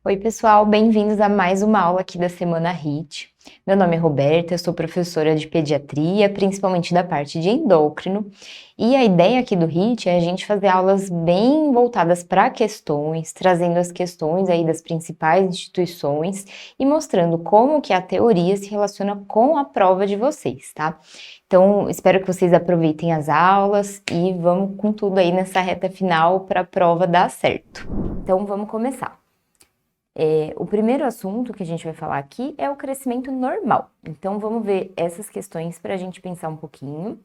Oi, pessoal, bem-vindos a mais uma aula aqui da Semana HIT. Meu nome é Roberta, eu sou professora de pediatria, principalmente da parte de endócrino, e a ideia aqui do HIT é a gente fazer aulas bem voltadas para questões, trazendo as questões aí das principais instituições e mostrando como que a teoria se relaciona com a prova de vocês, tá? Então, espero que vocês aproveitem as aulas e vamos com tudo aí nessa reta final para a prova dar certo. Então, vamos começar. O primeiro assunto que a gente vai falar aqui é o crescimento normal. Então, vamos ver essas questões para a gente pensar um pouquinho.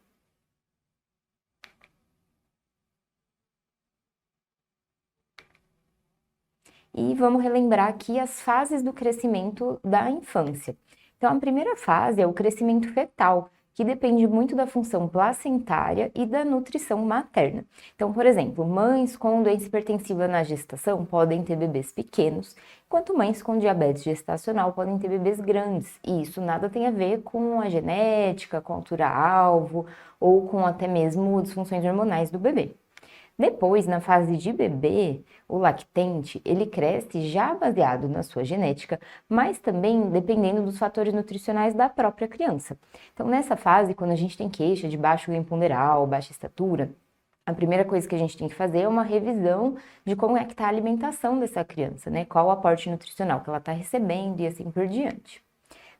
E vamos relembrar aqui as fases do crescimento da infância. Então, a primeira fase é o crescimento fetal, que depende muito da função placentária e da nutrição materna. Então, por exemplo, mães com doença hipertensiva na gestação podem ter bebês pequenos, enquanto mães com diabetes gestacional podem ter bebês grandes. E isso nada tem a ver com a genética, com a altura-alvo ou com até mesmo disfunções hormonais do bebê. Depois, na fase de bebê, o lactente, ele cresce já baseado na sua genética, mas também dependendo dos fatores nutricionais da própria criança. Então, nessa fase, quando a gente tem queixa de baixo ganho ponderal, baixa estatura, a primeira coisa que a gente tem que fazer é uma revisão de como é que está a alimentação dessa criança, né? Qual o aporte nutricional que ela está recebendo e assim por diante.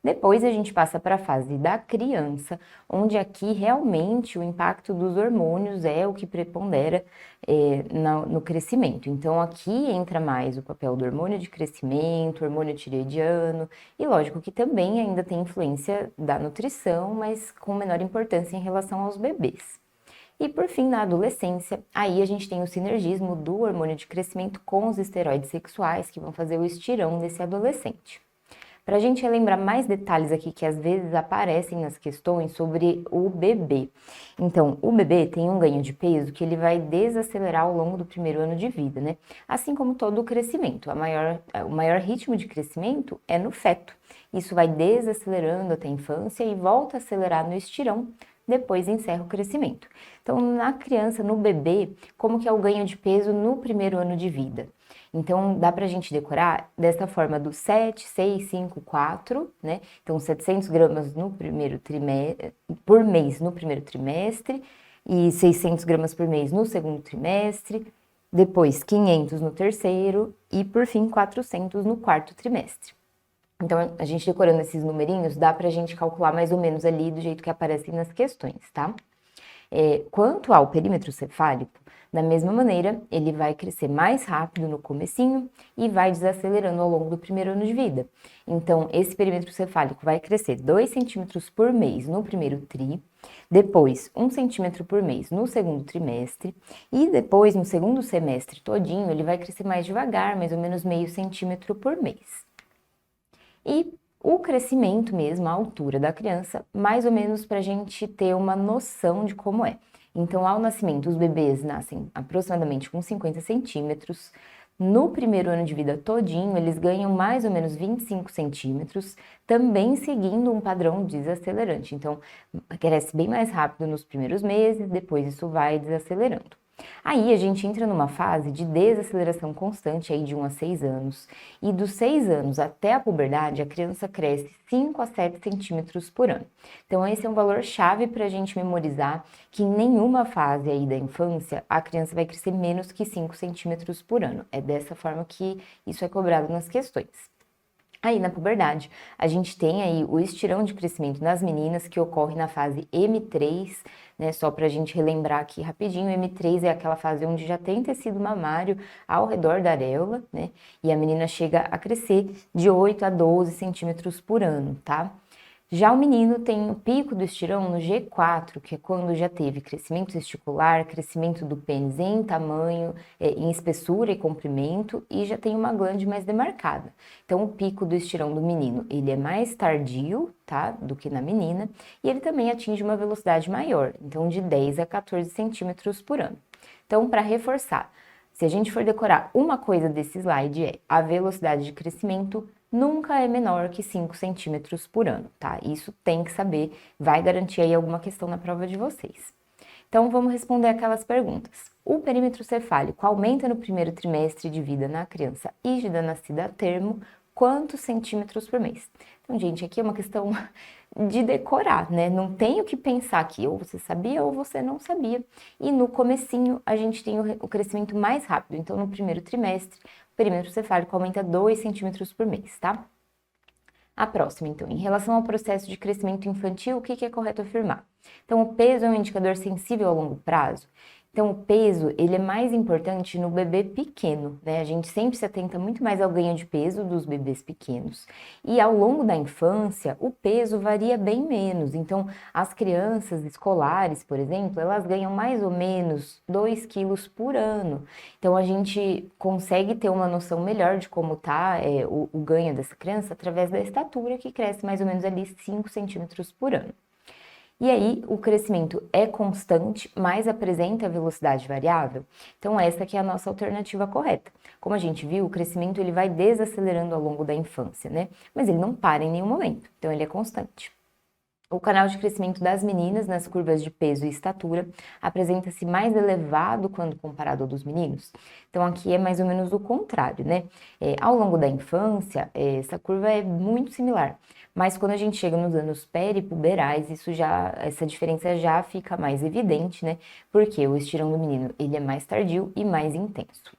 Depois a gente passa para a fase da criança, onde aqui realmente o impacto dos hormônios é o que prepondera no crescimento. Então aqui entra mais o papel do hormônio de crescimento, hormônio tireoidiano, e lógico que também ainda tem influência da nutrição, mas com menor importância em relação aos bebês. E por fim, na adolescência, aí a gente tem o sinergismo do hormônio de crescimento com os esteroides sexuais, que vão fazer o estirão desse adolescente. Para a gente relembrar mais detalhes aqui que às vezes aparecem nas questões sobre o bebê. Então, o bebê tem um ganho de peso que ele vai desacelerar ao longo do primeiro ano de vida, né? Assim como todo o crescimento. O maior ritmo de crescimento é no feto. Isso vai desacelerando até a infância e volta a acelerar no estirão, depois encerra o crescimento. Então, na criança, no bebê, como que é o ganho de peso no primeiro ano de vida? Então, dá pra gente decorar dessa forma do 7, 6, 5, 4, né? Então, 700 gramas no primeiro trimestre, por mês no primeiro trimestre e 600 gramas por mês no segundo trimestre, depois 500 no terceiro e, por fim, 400 no quarto trimestre. Então, a gente decorando esses numerinhos, dá pra gente calcular mais ou menos ali do jeito que aparecem nas questões, tá? Quanto ao perímetro cefálico, da mesma maneira, ele vai crescer mais rápido no comecinho e vai desacelerando ao longo do primeiro ano de vida. Então, esse perímetro cefálico vai crescer 2 centímetros por mês no primeiro tri, depois 1 centímetro por mês no segundo trimestre e depois, no segundo semestre todinho, ele vai crescer mais devagar, mais ou menos meio centímetro por mês. E o crescimento mesmo, a altura da criança, mais ou menos para a gente ter uma noção de como é. Então, ao nascimento, os bebês nascem aproximadamente com 50 centímetros. No primeiro ano de vida todinho, eles ganham mais ou menos 25 centímetros, também seguindo um padrão desacelerante. Então, cresce bem mais rápido nos primeiros meses, depois isso vai desacelerando. Aí a gente entra numa fase de desaceleração constante aí de 1 a 6 anos. E dos 6 anos até a puberdade, a criança cresce 5 a 7 centímetros por ano. Então esse é um valor chave para a gente memorizar que em nenhuma fase aí da infância a criança vai crescer menos que 5 centímetros por ano. É dessa forma que isso é cobrado nas questões. Aí na puberdade, a gente tem aí o estirão de crescimento nas meninas que ocorre na fase M3, né? Só pra gente relembrar aqui rapidinho, M3 é aquela fase onde já tem tecido mamário ao redor da areola, né? E a menina chega a crescer de 8 a 12 centímetros por ano, tá? Já o menino tem o pico do estirão no G4, que é quando já teve crescimento testicular, crescimento do pênis em tamanho, em espessura e comprimento, e já tem uma glande mais demarcada. Então, o pico do estirão do menino, ele é mais tardio, tá, do que na menina, e ele também atinge uma velocidade maior, então de 10 a 14 centímetros por ano. Então, para reforçar, se a gente for decorar uma coisa desse slide é a velocidade de crescimento nunca é menor que 5 centímetros por ano, tá? Isso tem que saber, vai garantir aí alguma questão na prova de vocês. Então, vamos responder aquelas perguntas. O perímetro cefálico aumenta no primeiro trimestre de vida na criança hígida nascida a termo, quantos centímetros por mês? Então, gente, aqui é uma questão de decorar, né? Não tem o que pensar aqui, ou você sabia ou você não sabia. E no comecinho, a gente tem o crescimento mais rápido. Então, no primeiro trimestre, o perímetro cefálico aumenta 2 centímetros por mês, tá? A próxima, então, em relação ao processo de crescimento infantil, o que é correto afirmar? Então, o peso é um indicador sensível a longo prazo? Então, o peso, ele é mais importante no bebê pequeno, né? A gente sempre se atenta muito mais ao ganho de peso dos bebês pequenos. E ao longo da infância, o peso varia bem menos. Então, as crianças escolares, por exemplo, elas ganham mais ou menos 2 quilos por ano. Então, a gente consegue ter uma noção melhor de como tá o ganho dessa criança através da estatura, que cresce mais ou menos ali 5 centímetros por ano. E aí, o crescimento é constante, mas apresenta velocidade variável? Então, essa que é a nossa alternativa correta. Como a gente viu, o crescimento ele vai desacelerando ao longo da infância, né? Mas ele não para em nenhum momento, então ele é constante. O canal de crescimento das meninas nas curvas de peso e estatura apresenta-se mais elevado quando comparado ao dos meninos. Então, aqui é mais ou menos o contrário, né? Ao longo da infância, essa curva é muito similar. Mas quando a gente chega nos anos peripuberais, essa diferença já fica mais evidente, né? Porque o estirão do menino, ele é mais tardio e mais intenso.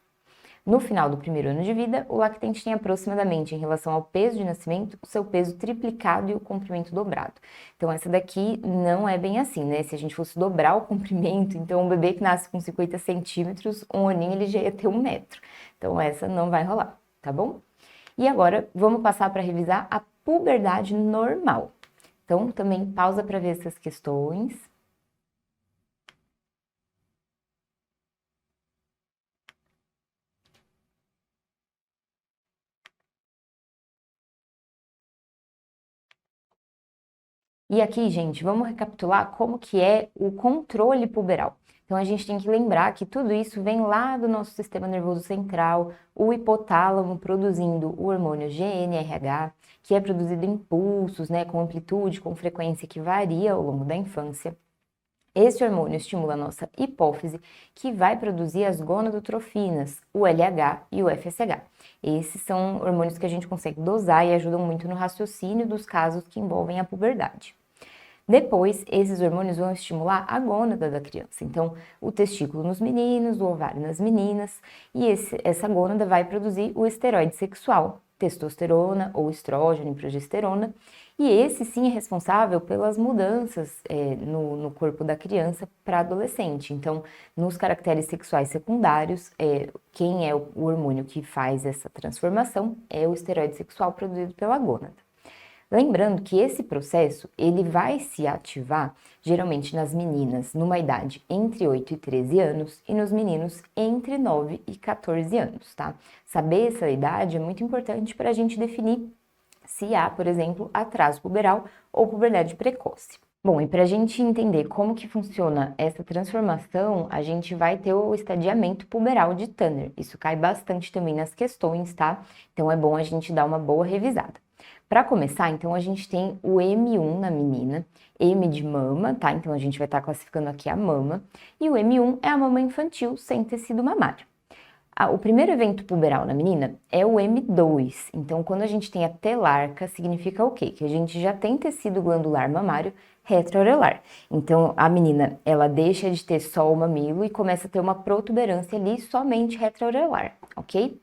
No final do primeiro ano de vida, o lactente tem aproximadamente, em relação ao peso de nascimento, o seu peso triplicado e o comprimento dobrado. Então, essa daqui não é bem assim, né? Se a gente fosse dobrar o comprimento, então um bebê que nasce com 50 centímetros, um aninho ele já ia ter 1 metro. Então, essa não vai rolar, tá bom? E agora, vamos passar para revisar a puberdade normal. Então, também pausa para ver essas questões. E aqui, gente, vamos recapitular como que é o controle puberal. Então, a gente tem que lembrar que tudo isso vem lá do nosso sistema nervoso central, o hipotálamo produzindo o hormônio GNRH, que é produzido em pulsos, né, com amplitude, com frequência que varia ao longo da infância. Esse hormônio estimula a nossa hipófise, que vai produzir as gonadotrofinas, o LH e o FSH. Esses são hormônios que a gente consegue dosar e ajudam muito no raciocínio dos casos que envolvem a puberdade. Depois, esses hormônios vão estimular a gônada da criança. Então, o testículo nos meninos, o ovário nas meninas, e essa gônada vai produzir o esteroide sexual, testosterona ou estrógeno e progesterona, e esse sim é responsável pelas mudanças no corpo da criança para adolescente. Então, nos caracteres sexuais secundários, quem é o hormônio que faz essa transformação é o esteroide sexual produzido pela gônada. Lembrando que esse processo ele vai se ativar geralmente nas meninas numa idade entre 8 e 13 anos e nos meninos entre 9 e 14 anos, tá? Saber essa idade é muito importante para a gente definir se há, por exemplo, atraso puberal ou puberdade precoce. Bom, e para a gente entender como que funciona essa transformação, a gente vai ter o estadiamento puberal de Tanner. Isso cai bastante também nas questões, tá? Então é bom a gente dar uma boa revisada. Para começar, então, a gente tem o M1 na menina, M de mama, tá? Então, a gente vai estar classificando aqui a mama, e o M1 é a mama infantil sem tecido mamário. O primeiro evento puberal na menina é o M2, então, quando a gente tem a telarca, significa o quê? Que a gente já tem tecido glandular mamário retroaureolar. Então, a menina, ela deixa de ter só o mamilo e começa a ter uma protuberância ali somente retroaureolar, ok?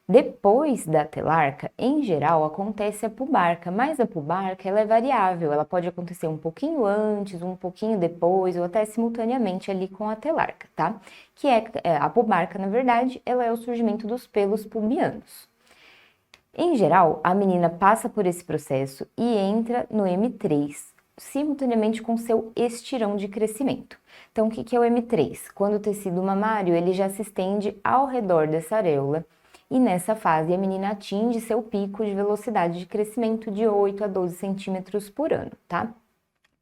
Depois da telarca, em geral, acontece a pubarca, mas a pubarca ela é variável, ela pode acontecer um pouquinho antes, um pouquinho depois, ou até simultaneamente ali com a telarca, tá? Que a pubarca, na verdade, ela é o surgimento dos pelos pubianos. Em geral, a menina passa por esse processo e entra no M3, simultaneamente com seu estirão de crescimento. Então, o que é o M3? Quando o tecido mamário ele já se estende ao redor dessa areola, e nessa fase a menina atinge seu pico de velocidade de crescimento de 8 a 12 centímetros por ano, tá?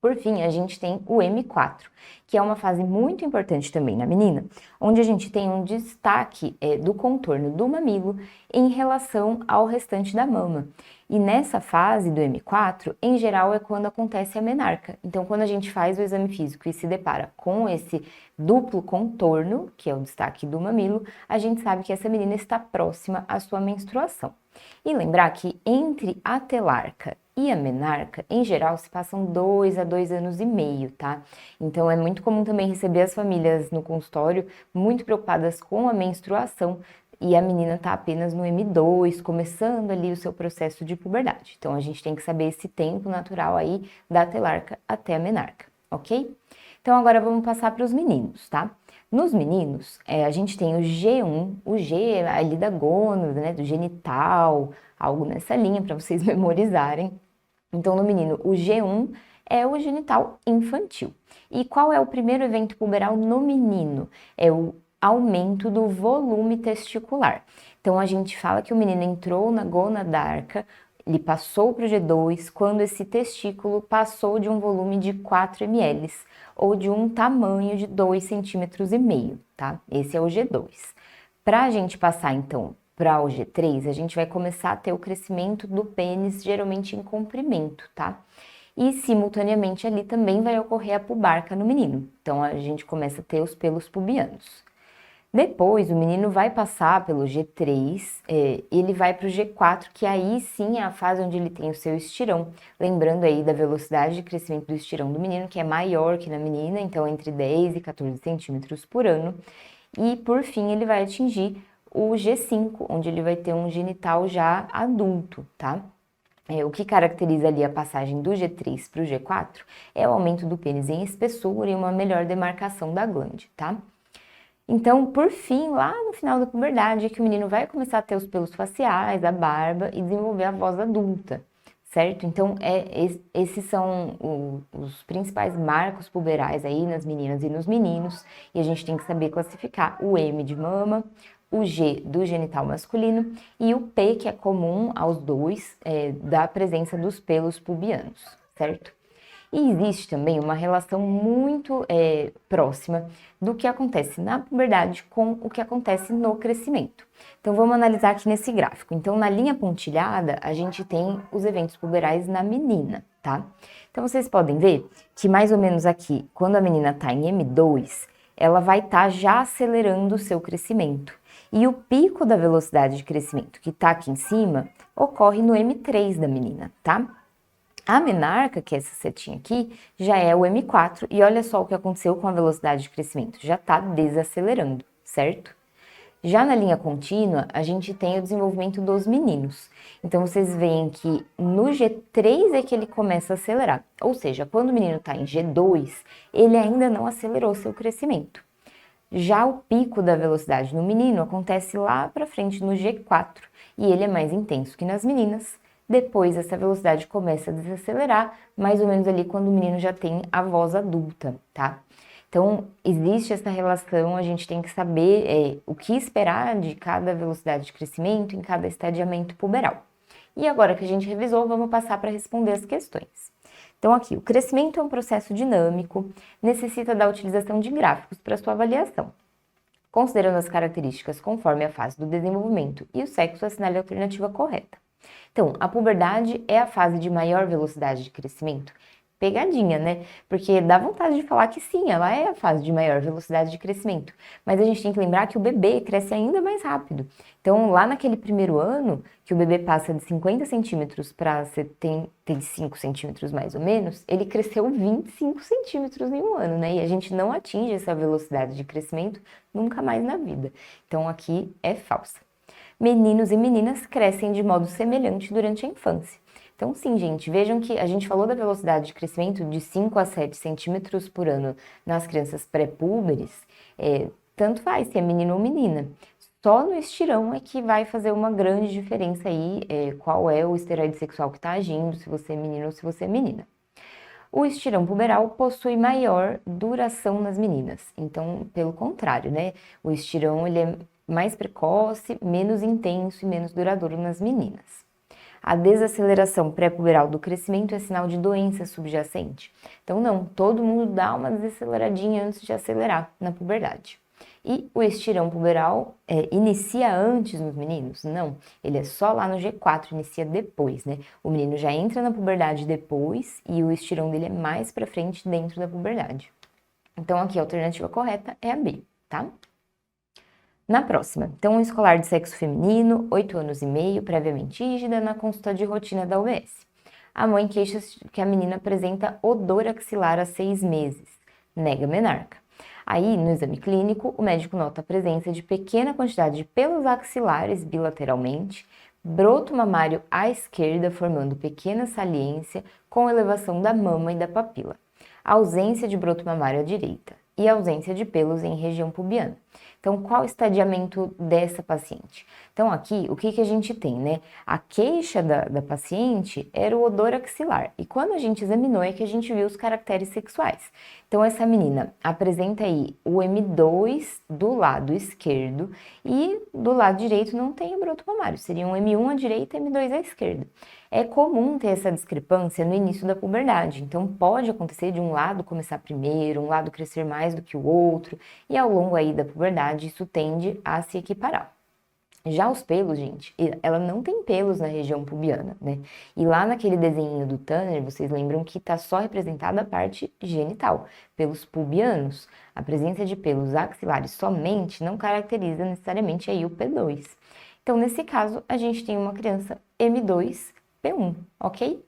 Por fim, a gente tem o M4, que é uma fase muito importante também na menina, onde a gente tem um destaque do contorno do mamilo em relação ao restante da mama. E nessa fase do M4, em geral, é quando acontece a menarca. Então, quando a gente faz o exame físico e se depara com esse duplo contorno, que é o destaque do mamilo, a gente sabe que essa menina está próxima à sua menstruação. E lembrar que entre a telarca e a menarca, em geral, se passam 2 a 2 anos e meio, tá? Então, é muito comum também receber as famílias no consultório muito preocupadas com a menstruação e a menina tá apenas no M2, começando ali o seu processo de puberdade. Então, a gente tem que saber esse tempo natural aí da telarca até a menarca, ok? Então, agora vamos passar para os meninos, tá? Nos meninos, a gente tem o G1, o G é ali da gônada, né, do genital, algo nessa linha para vocês memorizarem. Então, no menino, o G1 é o genital infantil. E qual é o primeiro evento puberal no menino? É o aumento do volume testicular. Então, a gente fala que o menino entrou na gonadarca, ele passou para o G2 quando esse testículo passou de um volume de 4 ml ou de um tamanho de 2,5 cm, tá? Esse é o G2. Para a gente passar, então, para o G3, a gente vai começar a ter o crescimento do pênis, geralmente em comprimento, tá? E simultaneamente ali também vai ocorrer a pubarca no menino. Então a gente começa a ter os pelos pubianos. Depois o menino vai passar pelo G3, ele vai para o G4, que aí sim é a fase onde ele tem o seu estirão. Lembrando aí da velocidade de crescimento do estirão do menino, que é maior que na menina, então entre 10 e 14 centímetros por ano. E por fim ele vai atingir o G5, onde ele vai ter um genital já adulto, tá? O que caracteriza ali a passagem do G3 para o G4 é o aumento do pênis em espessura e uma melhor demarcação da glande, tá? Então, por fim, lá no final da puberdade é que o menino vai começar a ter os pelos faciais, a barba e desenvolver a voz adulta, certo? Então, esses são os principais marcos puberais aí nas meninas e nos meninos, e a gente tem que saber classificar o M de mama, o G do genital masculino e o P, que é comum aos dois, da presença dos pelos pubianos, certo? E existe também uma relação muito próxima do que acontece na puberdade com o que acontece no crescimento. Então, vamos analisar aqui nesse gráfico. Então, na linha pontilhada, a gente tem os eventos puberais na menina, tá? Então, vocês podem ver que mais ou menos aqui, quando a menina está em M2, ela vai estar já acelerando o seu crescimento. E o pico da velocidade de crescimento, que está aqui em cima, ocorre no M3 da menina, tá? A menarca, que é essa setinha aqui, já é o M4 e olha só o que aconteceu com a velocidade de crescimento, já está desacelerando, certo? Já na linha contínua, a gente tem o desenvolvimento dos meninos. Então, vocês veem que no G3 é que ele começa a acelerar, ou seja, quando o menino está em G2, ele ainda não acelerou seu crescimento. Já o pico da velocidade no menino acontece lá para frente no G4 e ele é mais intenso que nas meninas. Depois essa velocidade começa a desacelerar, mais ou menos ali quando o menino já tem a voz adulta, tá? Então, existe essa relação, a gente tem que saber o que esperar de cada velocidade de crescimento em cada estadiamento puberal. E agora que a gente revisou, vamos passar para responder as questões. Então, aqui, o crescimento é um processo dinâmico, necessita da utilização de gráficos para sua avaliação. Considerando as características conforme a fase do desenvolvimento e o sexo, assinale a alternativa correta. Então, a puberdade é a fase de maior velocidade de crescimento? Pegadinha, né? Porque dá vontade de falar que sim, ela é a fase de maior velocidade de crescimento. Mas a gente tem que lembrar que o bebê cresce ainda mais rápido. Então, lá naquele primeiro ano, que o bebê passa de 50 centímetros para 75 centímetros mais ou menos, ele cresceu 25 centímetros em um ano, né? E a gente não atinge essa velocidade de crescimento nunca mais na vida. Então, aqui é falsa. Meninos e meninas crescem de modo semelhante durante a infância. Então, sim, gente, vejam que a gente falou da velocidade de crescimento de 5 a 7 centímetros por ano nas crianças pré-púberes, tanto faz se é menino ou menina. Só no estirão é que vai fazer uma grande diferença aí, qual é o esteroide sexual que está agindo, se você é menino ou se você é menina. O estirão puberal possui maior duração nas meninas. Então, pelo contrário, né? O estirão ele é mais precoce, menos intenso e menos duradouro nas meninas. a desaceleração pré-puberal do crescimento é sinal de doença subjacente? Então não, todo mundo dá uma desaceleradinha antes de acelerar na puberdade. E o estirão puberal inicia antes nos meninos? Não, ele é só lá no G4, inicia depois, né? O menino já entra na puberdade depois e o estirão dele é mais pra frente dentro da puberdade. Então aqui a alternativa correta é a B, tá? Na próxima, então um escolar de sexo feminino, 8 anos e meio, previamente rígida, na consulta de rotina da UBS. A mãe queixa que a menina apresenta odor axilar há 6 meses, nega menarca. Aí, no exame clínico, o médico nota a presença de pequena quantidade de pelos axilares bilateralmente, broto mamário à esquerda formando pequena saliência com elevação da mama e da papila, ausência de broto mamário à direita e ausência de pelos em região pubiana. Então, qual o estadiamento dessa paciente? Então, aqui, o que a gente tem, né? A queixa da paciente era o odor axilar. E quando a gente examinou, é que a gente viu os caracteres sexuais. Então, essa menina apresenta aí o M2 do lado esquerdo e do lado direito não tem o broto mamário. Seria um M1 à direita e M2 à esquerda. É comum ter essa discrepância no início da puberdade, então pode acontecer de um lado começar primeiro, um lado crescer mais do que o outro, e ao longo aí da puberdade isso tende a se equiparar. Já os pelos, gente, ela não tem pelos na região pubiana, né? E lá naquele desenho do Tanner, vocês lembram que tá só representada a parte genital, pelos pubianos. A presença de pelos axilares somente não caracteriza necessariamente aí o P2. Então, nesse caso, a gente tem uma criança M2 P1, ok?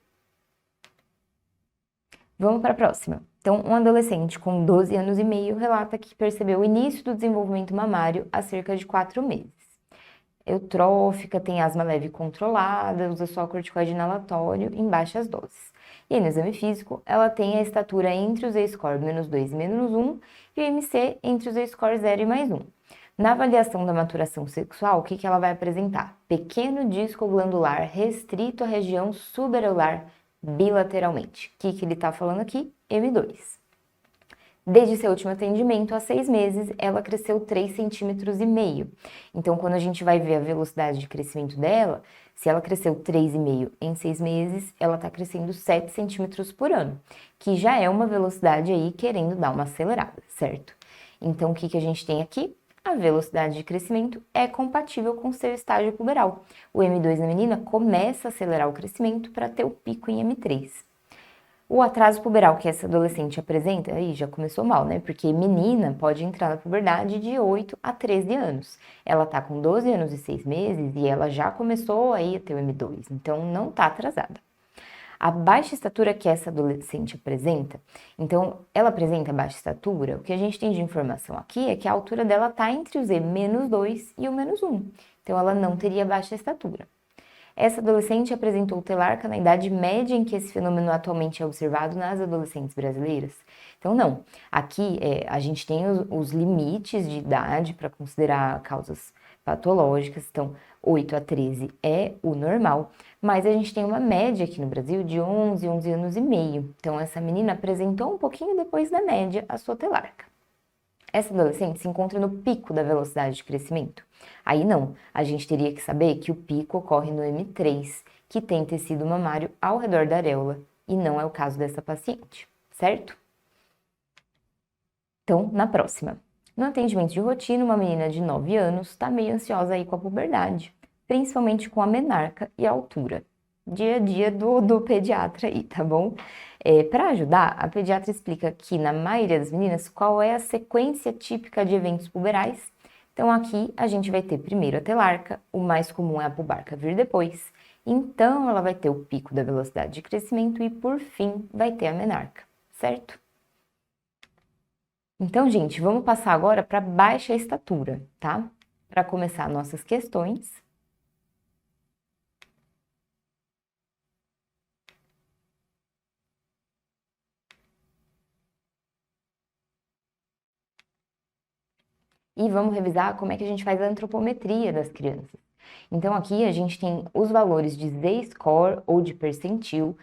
Vamos para a próxima. Então, um adolescente com 12 anos e meio relata que percebeu o início do desenvolvimento mamário há cerca de 4 meses. Eutrófica, tem asma leve controlada, usa só corticoide inalatório em baixas doses. E aí, no exame físico, ela tem a estatura entre o Z-score -2 e -1 e o MC entre o Z-score 0 e +1. Na avaliação da maturação sexual, o que ela vai apresentar? Pequeno disco glandular restrito à região subareolar bilateralmente. O que ele está falando aqui? M2. Desde seu último atendimento, há 6 meses, ela cresceu 3,5 cm. Então, quando a gente vai ver a velocidade de crescimento dela, se ela cresceu 3,5 em 6 meses, ela está crescendo 7 centímetros por ano, que já é uma velocidade aí querendo dar uma acelerada, certo? Então, o que a gente tem aqui? A velocidade de crescimento é compatível com seu estágio puberal. O M2 na menina começa a acelerar o crescimento para ter o pico em M3. O atraso puberal que essa adolescente apresenta, aí já começou mal, né? Porque menina pode entrar na puberdade de 8 a 13 anos. Ela tá com 12 anos e 6 meses e ela já começou aí a ter o M2, então não tá atrasada. A baixa estatura que essa adolescente apresenta, então ela apresenta baixa estatura, o que a gente tem de informação aqui é que a altura dela está entre o Z-2 e o -1, então ela não teria baixa estatura. Essa adolescente apresentou telarca na idade média em que esse fenômeno atualmente é observado nas adolescentes brasileiras? Então não, aqui a gente tem os limites de idade para considerar causas patológicas, então 8 a 13 é o normal, mas a gente tem uma média aqui no Brasil de 11 anos e meio. Então essa menina apresentou um pouquinho depois da média a sua telarca. Essa adolescente se encontra no pico da velocidade de crescimento. Aí não, a gente teria que saber que o pico ocorre no M3, que tem tecido mamário ao redor da areola, e não é o caso dessa paciente, certo? Então, na próxima. No atendimento de rotina, uma menina de 9 anos está meio ansiosa aí com a puberdade, principalmente com a menarca e a altura. Dia a dia do pediatra aí, tá bom? Para ajudar, a pediatra explica que na maioria das meninas qual é a sequência típica de eventos puberais. Então aqui a gente vai ter primeiro a telarca, o mais comum é a pubarca vir depois. Então ela vai ter o pico da velocidade de crescimento e por fim vai ter a menarca, certo? Então, gente, vamos passar agora para baixa estatura, tá? Para começar nossas questões. E vamos revisar como é que a gente faz a antropometria das crianças. Então, aqui a gente tem os valores de Z-score ou de percentil,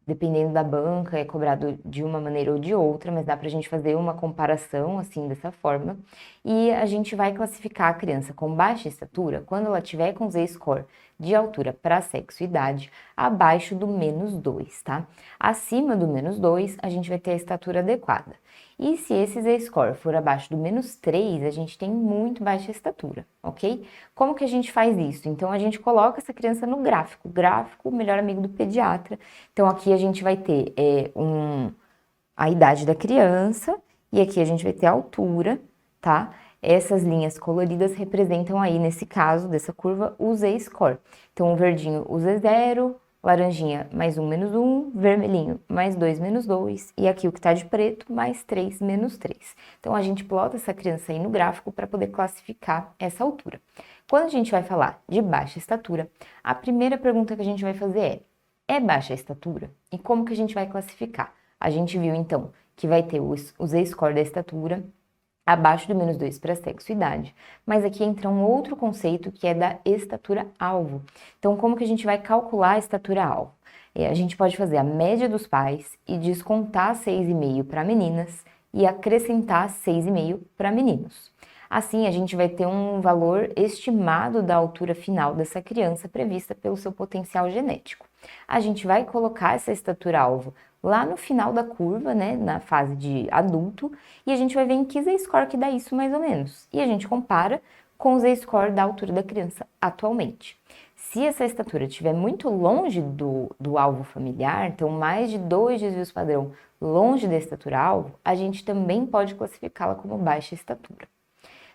dependendo da banca, é cobrado de uma maneira ou de outra, mas dá pra gente fazer uma comparação assim, dessa forma. E a gente vai classificar a criança com baixa estatura quando ela tiver com Z-score de altura para sexo e idade abaixo do -2, tá? Acima do -2, a gente vai ter a estatura adequada. E se esse Z-score for abaixo do -3, a gente tem muito baixa estatura, ok? Como que a gente faz isso? Então, a gente coloca essa criança no gráfico. Gráfico, o melhor amigo do pediatra. Então, aqui a gente vai ter a idade da criança e aqui a gente vai ter a altura, tá? Essas linhas coloridas representam aí, nesse caso, dessa curva, o Z-score. Então, o verdinho, o Z0, laranjinha, +1, -1, vermelhinho, +2, -2, e aqui o que tá de preto, +3, -3. Então, a gente plota essa criança aí no gráfico para poder classificar essa altura. Quando a gente vai falar de baixa estatura, a primeira pergunta que a gente vai fazer é baixa estatura? E como que a gente vai classificar? A gente viu, então, que vai ter o Z-score da estatura abaixo do -2 para sexo e idade. Mas aqui entra um outro conceito que é da estatura-alvo. Então, como que a gente vai calcular a estatura-alvo? A gente pode fazer a média dos pais e descontar 6,5 para meninas e acrescentar 6,5 para meninos. Assim, a gente vai ter um valor estimado da altura final dessa criança prevista pelo seu potencial genético. A gente vai colocar essa estatura-alvo lá no final da curva, né, na fase de adulto, e a gente vai ver em que Z-score que dá isso mais ou menos. E a gente compara com o Z-score da altura da criança atualmente. Se essa estatura estiver muito longe do alvo familiar, então mais de 2 desvios padrão longe da estatura-alvo, a gente também pode classificá-la como baixa estatura.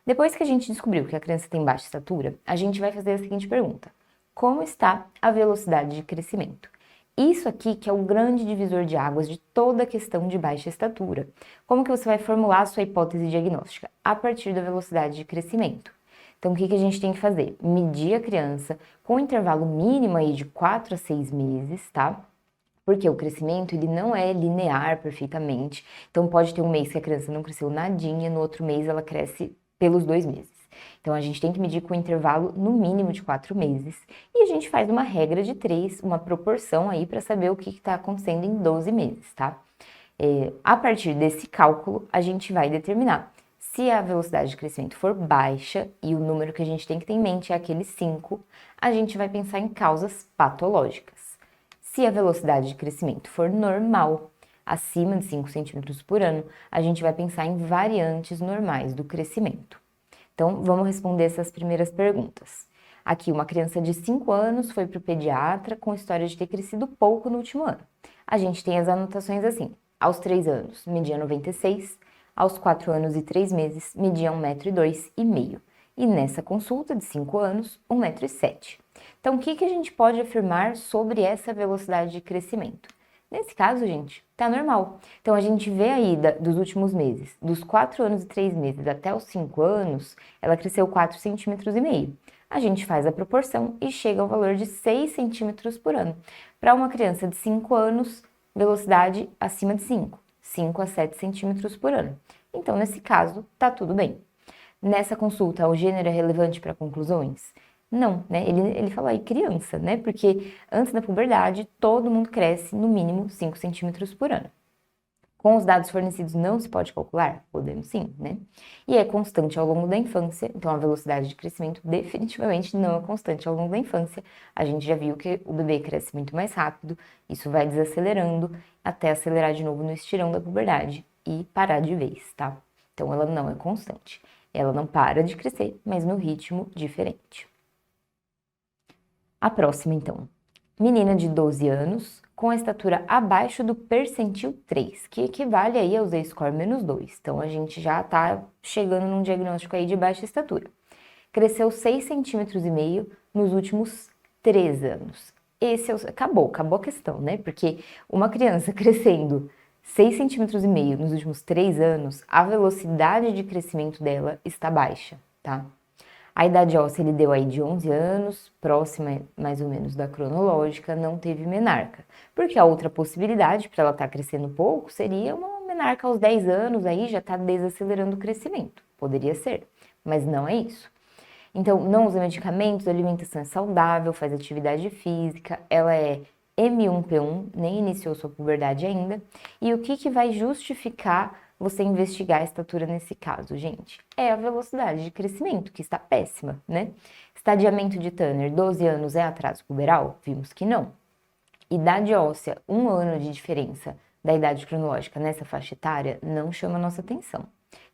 Depois que a gente descobriu que a criança tem baixa estatura, a gente vai fazer a seguinte pergunta: como está a velocidade de crescimento? Isso aqui que é o grande divisor de águas de toda a questão de baixa estatura. Como que você vai formular a sua hipótese diagnóstica? A partir da velocidade de crescimento. Então, o que a gente tem que fazer? Medir a criança com um intervalo mínimo aí de 4 a 6 meses, tá? Porque o crescimento, ele não é linear perfeitamente. Então, pode ter um mês que a criança não cresceu nadinha, no outro mês ela cresce pelos 2 meses. Então, a gente tem que medir com um intervalo no mínimo de 4 meses. E a gente faz uma regra de 3, uma proporção aí para saber o que está acontecendo em 12 meses, tá? A partir desse cálculo, a gente vai determinar se a velocidade de crescimento for baixa, e o número que a gente tem que ter em mente é aquele 5, a gente vai pensar em causas patológicas. Se a velocidade de crescimento for normal, acima de 5 centímetros por ano, a gente vai pensar em variantes normais do crescimento. Então, vamos responder essas primeiras perguntas. Aqui, uma criança de 5 anos foi para o pediatra com história de ter crescido pouco no último ano. A gente tem as anotações assim: aos 3 anos, media 96, aos 4 anos e 3 meses, media 1,2 m. E nessa consulta de 5 anos, 1,7 m. Então, o que a gente pode afirmar sobre essa velocidade de crescimento? Nesse caso, gente, tá normal. Então, a gente vê aí dos últimos meses, dos 4 anos e 3 meses até os 5 anos, ela cresceu 4,5 cm. A gente faz a proporção e chega ao valor de 6 centímetros por ano. Para uma criança de 5 anos, velocidade acima de 5 a 7 centímetros por ano. Então, nesse caso, tá tudo bem. Nessa consulta, o gênero é relevante para conclusões? Não, né? Ele falou aí criança, né? Porque antes da puberdade, todo mundo cresce no mínimo 5 centímetros por ano. Com os dados fornecidos não se pode calcular? Podemos sim, né? E é constante ao longo da infância, então a velocidade de crescimento definitivamente não é constante ao longo da infância. A gente já viu que o bebê cresce muito mais rápido, isso vai desacelerando até acelerar de novo no estirão da puberdade e parar de vez, tá? Então ela não é constante. Ela não para de crescer, mas no ritmo diferente. A próxima, então. Menina de 12 anos, com a estatura abaixo do percentil 3, que equivale aí ao Z-score -2. Então, a gente já tá chegando num diagnóstico aí de baixa estatura. Cresceu 6,5 cm nos últimos 3 anos. Acabou a questão, né? Porque uma criança crescendo 6,5 cm nos últimos 3 anos, a velocidade de crescimento dela está baixa, tá? A idade óssea ele deu aí de 11 anos, próxima mais ou menos da cronológica, não teve menarca. Porque a outra possibilidade para ela estar crescendo pouco seria uma menarca aos 10 anos, aí já está desacelerando o crescimento. Poderia ser, mas não é isso. Então, não usa medicamentos, a alimentação é saudável, faz atividade física, ela é M1P1, nem iniciou sua puberdade ainda. E o que vai justificar você investigar a estatura nesse caso, gente? É a velocidade de crescimento, que está péssima, né? Estadiamento de Turner, 12 anos é atraso puberal? Vimos que não. Idade óssea, 1 ano de diferença da idade cronológica nessa faixa etária, não chama nossa atenção.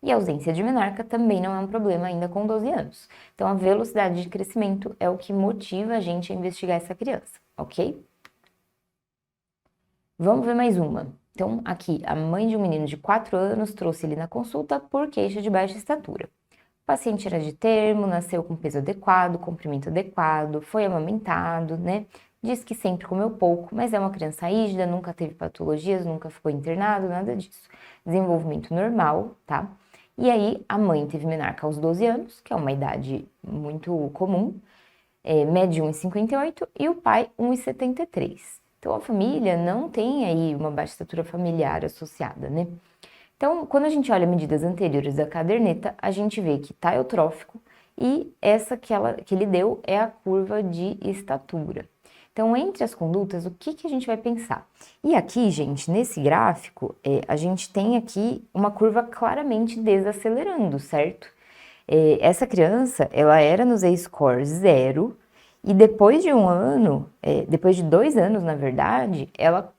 E a ausência de menarca também não é um problema ainda com 12 anos. Então, a velocidade de crescimento é o que motiva a gente a investigar essa criança, ok? Vamos ver mais uma. Então, aqui, a mãe de um menino de 4 anos trouxe ele na consulta por queixa de baixa estatura. O paciente era de termo, nasceu com peso adequado, comprimento adequado, foi amamentado, né? Diz que sempre comeu pouco, mas é uma criança rígida, nunca teve patologias, nunca ficou internado, nada disso. Desenvolvimento normal, tá? E aí, a mãe teve menarca aos 12 anos, que é uma idade muito comum, média 1,58 e o pai 1,73. Então, a família não tem aí uma baixa estatura familiar associada, né? Então, quando a gente olha medidas anteriores da caderneta, a gente vê que tá eutrófico e essa que ele deu é a curva de estatura. Então, entre as condutas, o que a gente vai pensar? E aqui, gente, nesse gráfico, a gente tem aqui uma curva claramente desacelerando, certo? Essa criança, ela era no Z-score 0 e depois de 1 ano, depois de 2 anos, na verdade, ela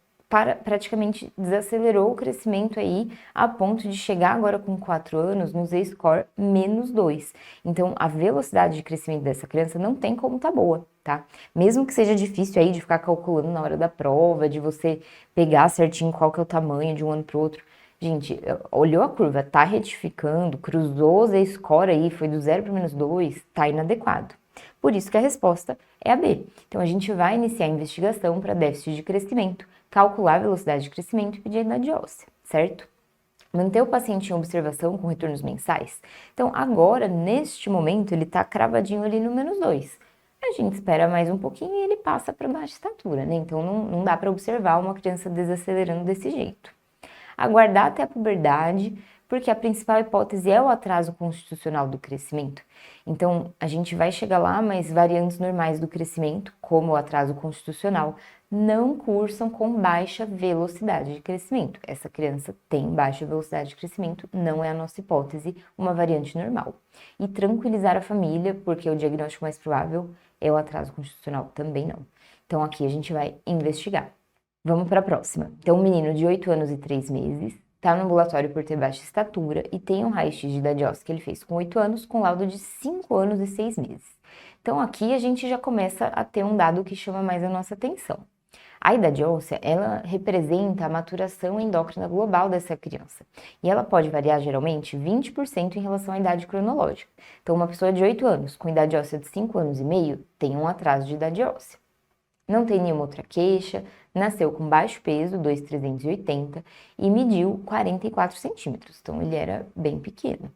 praticamente desacelerou o crescimento aí a ponto de chegar agora com 4 anos no Z-score -2. Então, a velocidade de crescimento dessa criança não tem como tá boa, tá? Mesmo que seja difícil aí de ficar calculando na hora da prova, de você pegar certinho qual que é o tamanho de um ano pro outro. Gente, olhou a curva, tá retificando, cruzou o Z-score aí, foi do 0 para -2, tá inadequado. Por isso que a resposta é a B. Então, a gente vai iniciar a investigação para déficit de crescimento, calcular a velocidade de crescimento e pedir a idade óssea, certo? Manter o paciente em observação com retornos mensais. Então, agora, neste momento, ele tá cravadinho ali no -2. A gente espera mais um pouquinho e ele passa para baixa estatura, né? Então, não dá para observar uma criança desacelerando desse jeito. Aguardar até a puberdade, porque a principal hipótese é o atraso constitucional do crescimento. Então, a gente vai chegar lá, mas variantes normais do crescimento, como o atraso constitucional, não cursam com baixa velocidade de crescimento. Essa criança tem baixa velocidade de crescimento, não é a nossa hipótese, uma variante normal. E tranquilizar a família, porque o diagnóstico mais provável é o atraso constitucional, também não. Então, aqui a gente vai investigar. Vamos para a próxima. Então, um menino de 8 anos e 3 meses está no ambulatório por ter baixa estatura e tem um raio-x de idade óssea que ele fez com 8 anos, com laudo de 5 anos e 6 meses. Então, aqui a gente já começa a ter um dado que chama mais a nossa atenção. A idade óssea, ela representa a maturação endócrina global dessa criança. E ela pode variar, geralmente, 20% em relação à idade cronológica. Então, uma pessoa de 8 anos com idade óssea de 5 anos e meio tem um atraso de idade óssea. Não tem nenhuma outra queixa, nasceu com baixo peso, 2,380 e mediu 44 centímetros, então ele era bem pequeno.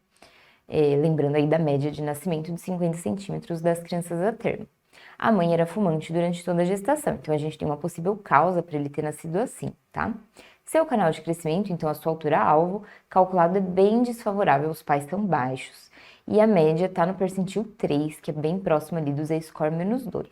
Lembrando aí da média de nascimento de 50 centímetros das crianças a termo. A mãe era fumante durante toda a gestação, então a gente tem uma possível causa para ele ter nascido assim, tá? Seu canal de crescimento, então a sua altura-alvo, calculado é bem desfavorável, os pais são baixos. E a média está no percentil 3, que é bem próximo ali do Z-score -2.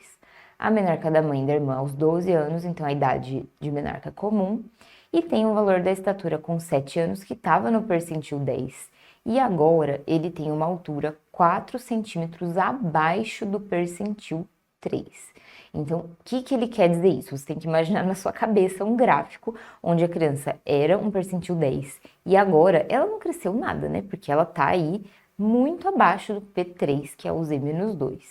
A menarca da mãe e da irmã aos 12 anos, então a idade de menarca comum, e tem o valor da estatura com 7 anos, que estava no percentil 10, e agora ele tem uma altura 4 centímetros abaixo do percentil 3. Então, o que ele quer dizer isso? Você tem que imaginar na sua cabeça um gráfico onde a criança era um percentil 10 e agora ela não cresceu nada, né? Porque ela tá aí muito abaixo do P3, que é o Z-2.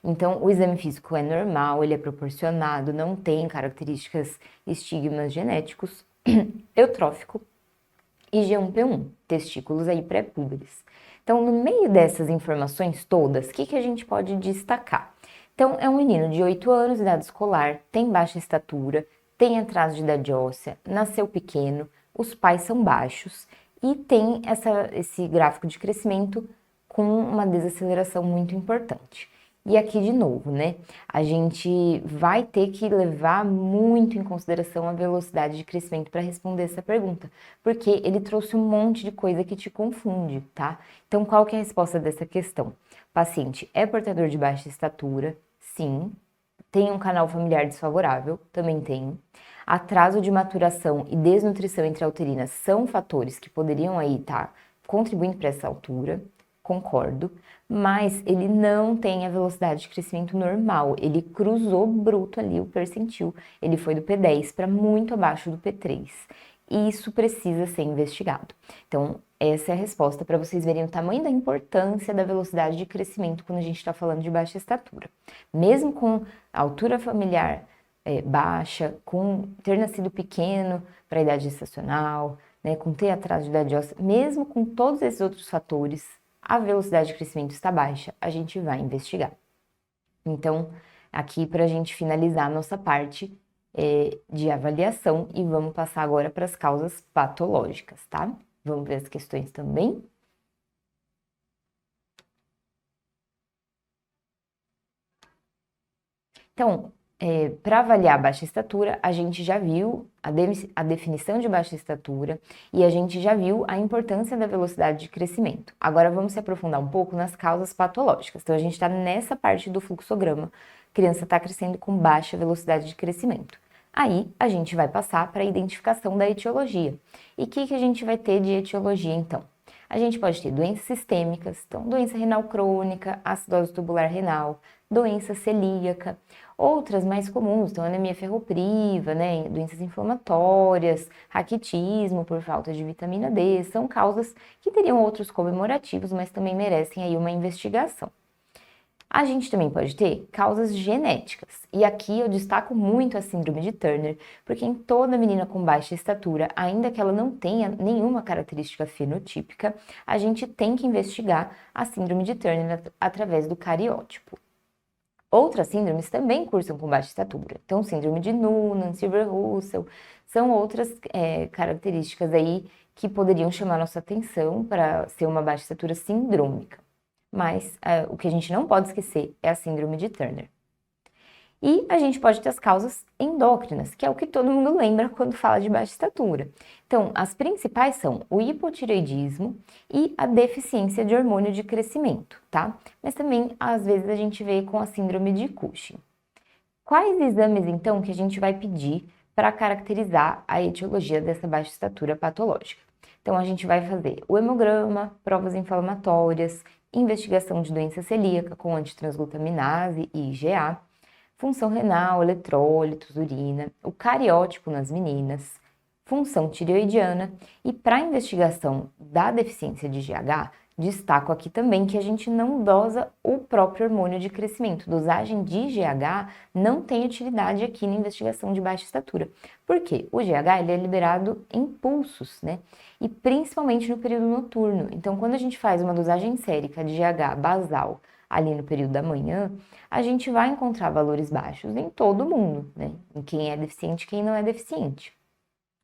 Então, o exame físico é normal, ele é proporcionado, não tem características, estigmas genéticos, eutrófico e G1P1, testículos aí pré-púberes. Então, no meio dessas informações todas, o que a gente pode destacar? Então, é um menino de 8 anos, idade escolar, tem baixa estatura, tem atraso de idade óssea, nasceu pequeno, os pais são baixos e tem esse gráfico de crescimento com uma desaceleração muito importante. E aqui de novo, né? A gente vai ter que levar muito em consideração a velocidade de crescimento para responder essa pergunta, porque ele trouxe um monte de coisa que te confunde, tá? Então, qual que é a resposta dessa questão? O paciente é portador de baixa estatura? Sim. Tem um canal familiar desfavorável? Também tem. Atraso de maturação e desnutrição intrauterina são fatores que poderiam aí estar contribuindo para essa altura, concordo, mas ele não tem a velocidade de crescimento normal, ele cruzou bruto ali o percentil, ele foi do P10 para muito abaixo do P3. E isso precisa ser investigado. Então, essa é a resposta para vocês verem o tamanho da importância da velocidade de crescimento quando a gente está falando de baixa estatura. Mesmo com a altura familiar baixa, com ter nascido pequeno para a idade gestacional, né, com ter atraso de idade óssea, mesmo com todos esses outros fatores, a velocidade de crescimento está baixa, a gente vai investigar. Então, aqui para a gente finalizar a nossa parte de avaliação e vamos passar agora para as causas patológicas, tá? Vamos ver as questões também. Então, para avaliar a baixa estatura, a gente já viu a definição de baixa estatura e a gente já viu a importância da velocidade de crescimento. Agora vamos se aprofundar um pouco nas causas patológicas. Então, a gente está nessa parte do fluxograma. A criança está crescendo com baixa velocidade de crescimento. Aí, a gente vai passar para a identificação da etiologia. E o que a gente vai ter de etiologia, então? A gente pode ter doenças sistêmicas, então doença renal crônica, acidose tubular renal, doença celíaca, outras mais comuns, então anemia ferropriva, né, doenças inflamatórias, raquitismo por falta de vitamina D, são causas que teriam outros comemorativos, mas também merecem aí uma investigação. A gente também pode ter causas genéticas, e aqui eu destaco muito a síndrome de Turner, porque em toda menina com baixa estatura, ainda que ela não tenha nenhuma característica fenotípica, a gente tem que investigar a síndrome de Turner através do cariótipo. Outras síndromes também cursam com baixa estatura, então síndrome de Noonan, Silver-Russell, são outras características aí que poderiam chamar nossa atenção para ser uma baixa estatura sindrômica. Mas o que a gente não pode esquecer é a síndrome de Turner. E a gente pode ter as causas endócrinas, que é o que todo mundo lembra quando fala de baixa estatura. Então, as principais são o hipotireoidismo e a deficiência de hormônio de crescimento, tá? Mas também, às vezes, a gente vê com a síndrome de Cushing. Quais exames, então, que a gente vai pedir para caracterizar a etiologia dessa baixa estatura patológica? Então, a gente vai fazer o hemograma, provas inflamatórias, investigação de doença celíaca com antitransglutaminase e IgA, função renal, eletrólitos, urina, o cariótipo nas meninas, função tireoidiana e para investigação da deficiência de GH, destaco aqui também que a gente não dosa o próprio hormônio de crescimento. Dosagem de GH não tem utilidade aqui na investigação de baixa estatura. Por quê? O GH ele é liberado em pulsos, né? E principalmente no período noturno. Então, quando a gente faz uma dosagem sérica de GH basal ali no período da manhã, a gente vai encontrar valores baixos em todo mundo, né? Em quem é deficiente e quem não é deficiente.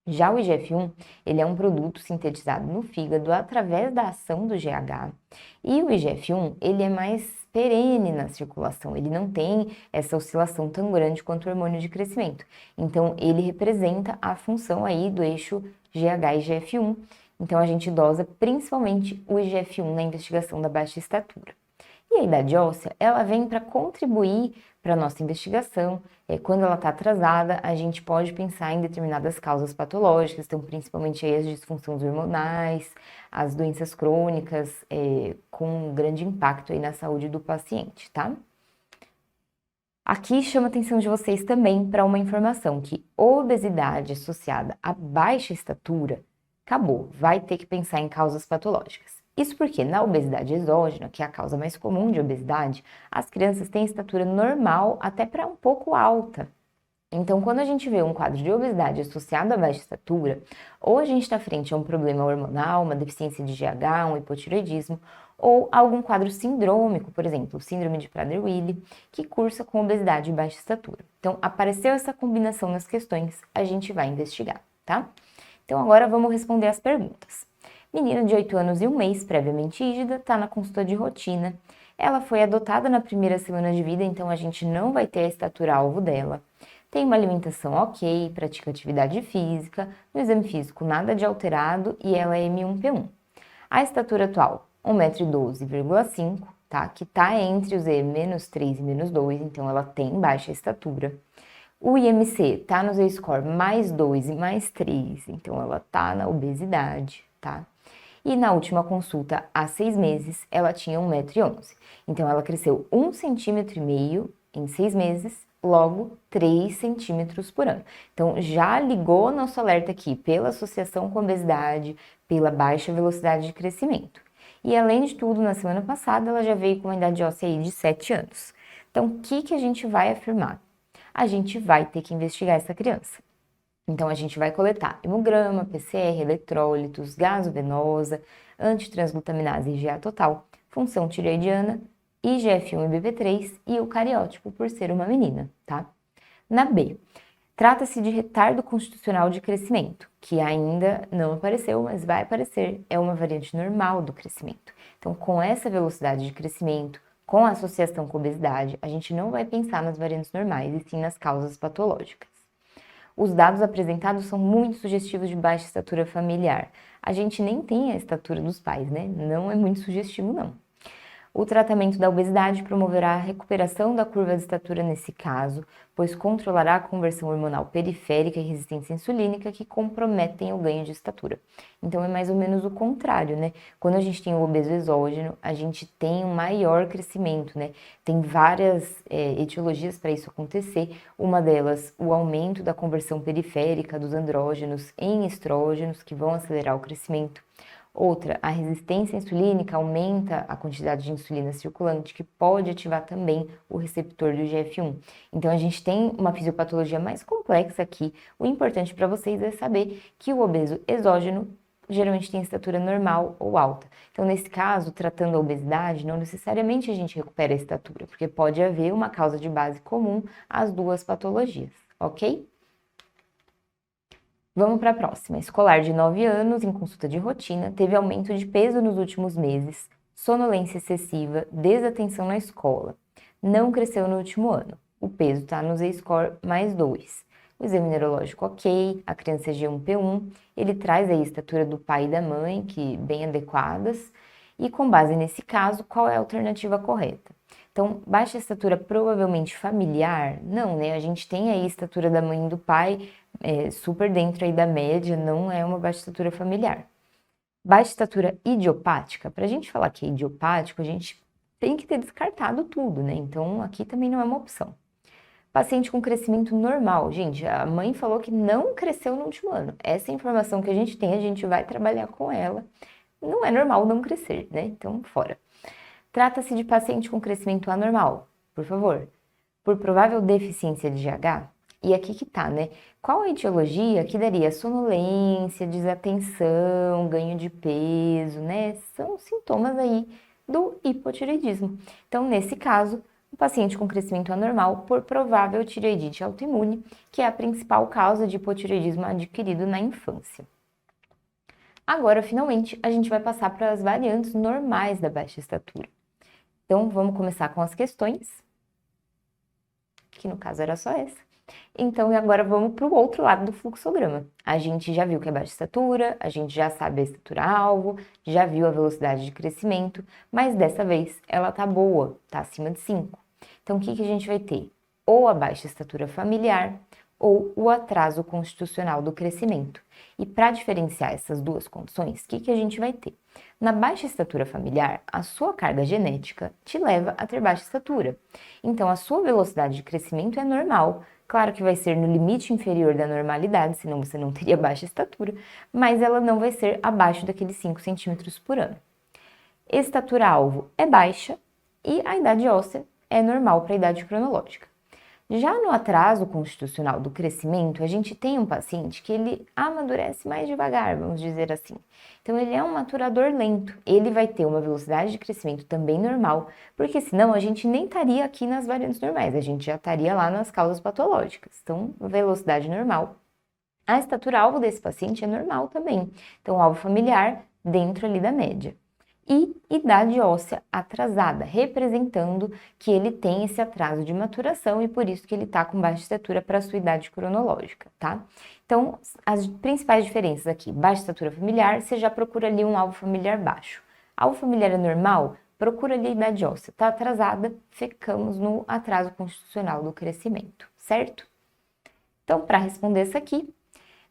Já o IGF-1, ele é um produto sintetizado no fígado através da ação do GH, e o IGF-1, ele é mais perene na circulação, ele não tem essa oscilação tão grande quanto o hormônio de crescimento. Então, ele representa a função aí do eixo GH e IGF-1. Então, a gente dosa principalmente o IGF-1 na investigação da baixa estatura. E a idade óssea, ela vem para contribuir para a nossa investigação. Quando ela está atrasada, a gente pode pensar em determinadas causas patológicas, então principalmente aí as disfunções hormonais, as doenças crônicas, com grande impacto aí na saúde do paciente, tá? Aqui chama a atenção de vocês também para uma informação que obesidade associada a baixa estatura, acabou, vai ter que pensar em causas patológicas. Isso porque na obesidade exógena, que é a causa mais comum de obesidade, as crianças têm estatura normal até para um pouco alta. Então, quando a gente vê um quadro de obesidade associado à baixa estatura, ou a gente está frente a um problema hormonal, uma deficiência de GH, um hipotireoidismo, ou algum quadro sindrômico, por exemplo, síndrome de Prader-Willi, que cursa com obesidade e baixa estatura. Então, apareceu essa combinação nas questões, a gente vai investigar, tá? Então, agora vamos responder as perguntas. Menina de 8 anos e 1 mês, previamente rígida, está na consulta de rotina. Ela foi adotada na primeira semana de vida, então a gente não vai ter a estatura-alvo dela. Tem uma alimentação ok, pratica atividade física, no exame físico nada de alterado e ela é M1P1. A estatura atual, 1,12,5 m, tá? Que tá entre os E-3 e -2, então ela tem baixa estatura. O IMC tá no Z-score mais 2 e mais 3, então ela tá na obesidade, tá? E na última consulta, há 6 meses, ela tinha 1,11 m. Então, ela cresceu 1,5 cm em 6 meses, logo 3 centímetros por ano. Então, já ligou nosso alerta aqui pela associação com obesidade, pela baixa velocidade de crescimento. E além de tudo, na semana passada, ela já veio com uma idade óssea aí de 7 anos. Então, o que a gente vai afirmar? A gente vai ter que investigar essa criança. Então, a gente vai coletar hemograma, PCR, eletrólitos, gasovenosa, antitransglutaminase IgA total, função tireoidiana, IGF-1 e BP3 e o cariótipo por ser uma menina, tá? Na B, trata-se de retardo constitucional de crescimento, que ainda não apareceu, mas vai aparecer, é uma variante normal do crescimento. Então, com essa velocidade de crescimento, com a associação com obesidade, a gente não vai pensar nas variantes normais e sim nas causas patológicas. Os dados apresentados são muito sugestivos de baixa estatura familiar. A gente nem tem a estatura dos pais, né? Não é muito sugestivo, não. O tratamento da obesidade promoverá a recuperação da curva de estatura nesse caso, pois controlará a conversão hormonal periférica e resistência insulínica que comprometem o ganho de estatura. Então é mais ou menos o contrário, né? Quando a gente tem o obeso exógeno, a gente tem um maior crescimento, né? Tem várias etiologias para isso acontecer. Uma delas, o aumento da conversão periférica dos andrógenos em estrógenos, que vão acelerar o crescimento. Outra, a resistência insulínica aumenta a quantidade de insulina circulante, que pode ativar também o receptor do IGF-1. Então, a gente tem uma fisiopatologia mais complexa aqui. O importante para vocês é saber que o obeso exógeno geralmente tem estatura normal ou alta. Então, nesse caso, tratando a obesidade, não necessariamente a gente recupera a estatura, porque pode haver uma causa de base comum às duas patologias, ok? Vamos para a próxima. Escolar de 9 anos, em consulta de rotina, teve aumento de peso nos últimos meses, sonolência excessiva, desatenção na escola. Não cresceu no último ano. O peso está no Z-score mais 2. O exame neurológico ok, a criança é G1P1, ele traz aí a estatura do pai e da mãe, que bem adequadas, e com base nesse caso, qual é a alternativa correta? Então, baixa estatura provavelmente familiar? Não, né? A gente tem aí a estatura da mãe e do pai super dentro aí da média, não é uma baixa estatura familiar. Baixa estatura idiopática? Para a gente falar que é idiopático, a gente tem que ter descartado tudo, né? Então, aqui também não é uma opção. Paciente com crescimento normal. Gente, a mãe falou que não cresceu no último ano. Essa informação que a gente tem, a gente vai trabalhar com ela. Não é normal não crescer, né? Então, fora. Trata-se de paciente com crescimento anormal, por favor. Por provável deficiência de GH, e aqui que tá, né? Qual a etiologia que daria sonolência, desatenção, ganho de peso, né? São sintomas aí do hipotireoidismo. Então, nesse caso, o paciente com crescimento anormal por provável tireoidite autoimune, que é a principal causa de hipotireoidismo adquirido na infância. Agora, finalmente, a gente vai passar para as variantes normais da baixa estatura. Então, vamos começar com as questões, que no caso era só essa. Então, agora vamos para o outro lado do fluxograma. A gente já viu que é baixa estatura, a gente já sabe a estatura-alvo, já viu a velocidade de crescimento, mas dessa vez ela tá boa, tá acima de 5. Então, o que a gente vai ter? Ou a baixa estatura familiar, ou o atraso constitucional do crescimento. E para diferenciar essas duas condições, o que a gente vai ter? Na baixa estatura familiar, a sua carga genética te leva a ter baixa estatura. Então, a sua velocidade de crescimento é normal. Claro que vai ser no limite inferior da normalidade, senão você não teria baixa estatura, mas ela não vai ser abaixo daqueles 5 centímetros por ano. Estatura-alvo é baixa e a idade óssea é normal para a idade cronológica. Já no atraso constitucional do crescimento, a gente tem um paciente que ele amadurece mais devagar, vamos dizer assim. Então, ele é um maturador lento. Ele vai ter uma velocidade de crescimento também normal, porque senão a gente nem estaria aqui nas variantes normais, a gente já estaria lá nas causas patológicas. Então, velocidade normal. A estatura-alvo desse paciente é normal também. Então, alvo familiar dentro ali da média. E idade óssea atrasada, representando que ele tem esse atraso de maturação e por isso que ele está com baixa estatura para a sua idade cronológica, tá? Então, as principais diferenças aqui, baixa estatura familiar, você já procura ali um alvo familiar baixo. Alvo familiar é normal, procura ali a idade óssea, tá atrasada, ficamos no atraso constitucional do crescimento, certo? Então, para responder essa aqui,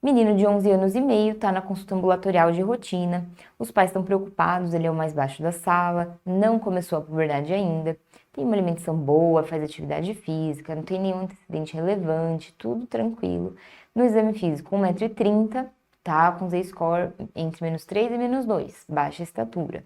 menino de 11 anos e meio está na consulta ambulatorial de rotina, os pais estão preocupados, ele é o mais baixo da sala, não começou a puberdade ainda, tem uma alimentação boa, faz atividade física, não tem nenhum antecedente relevante, tudo tranquilo. No exame físico, 1,30 m, tá com Z-score entre -3 e -2, baixa estatura.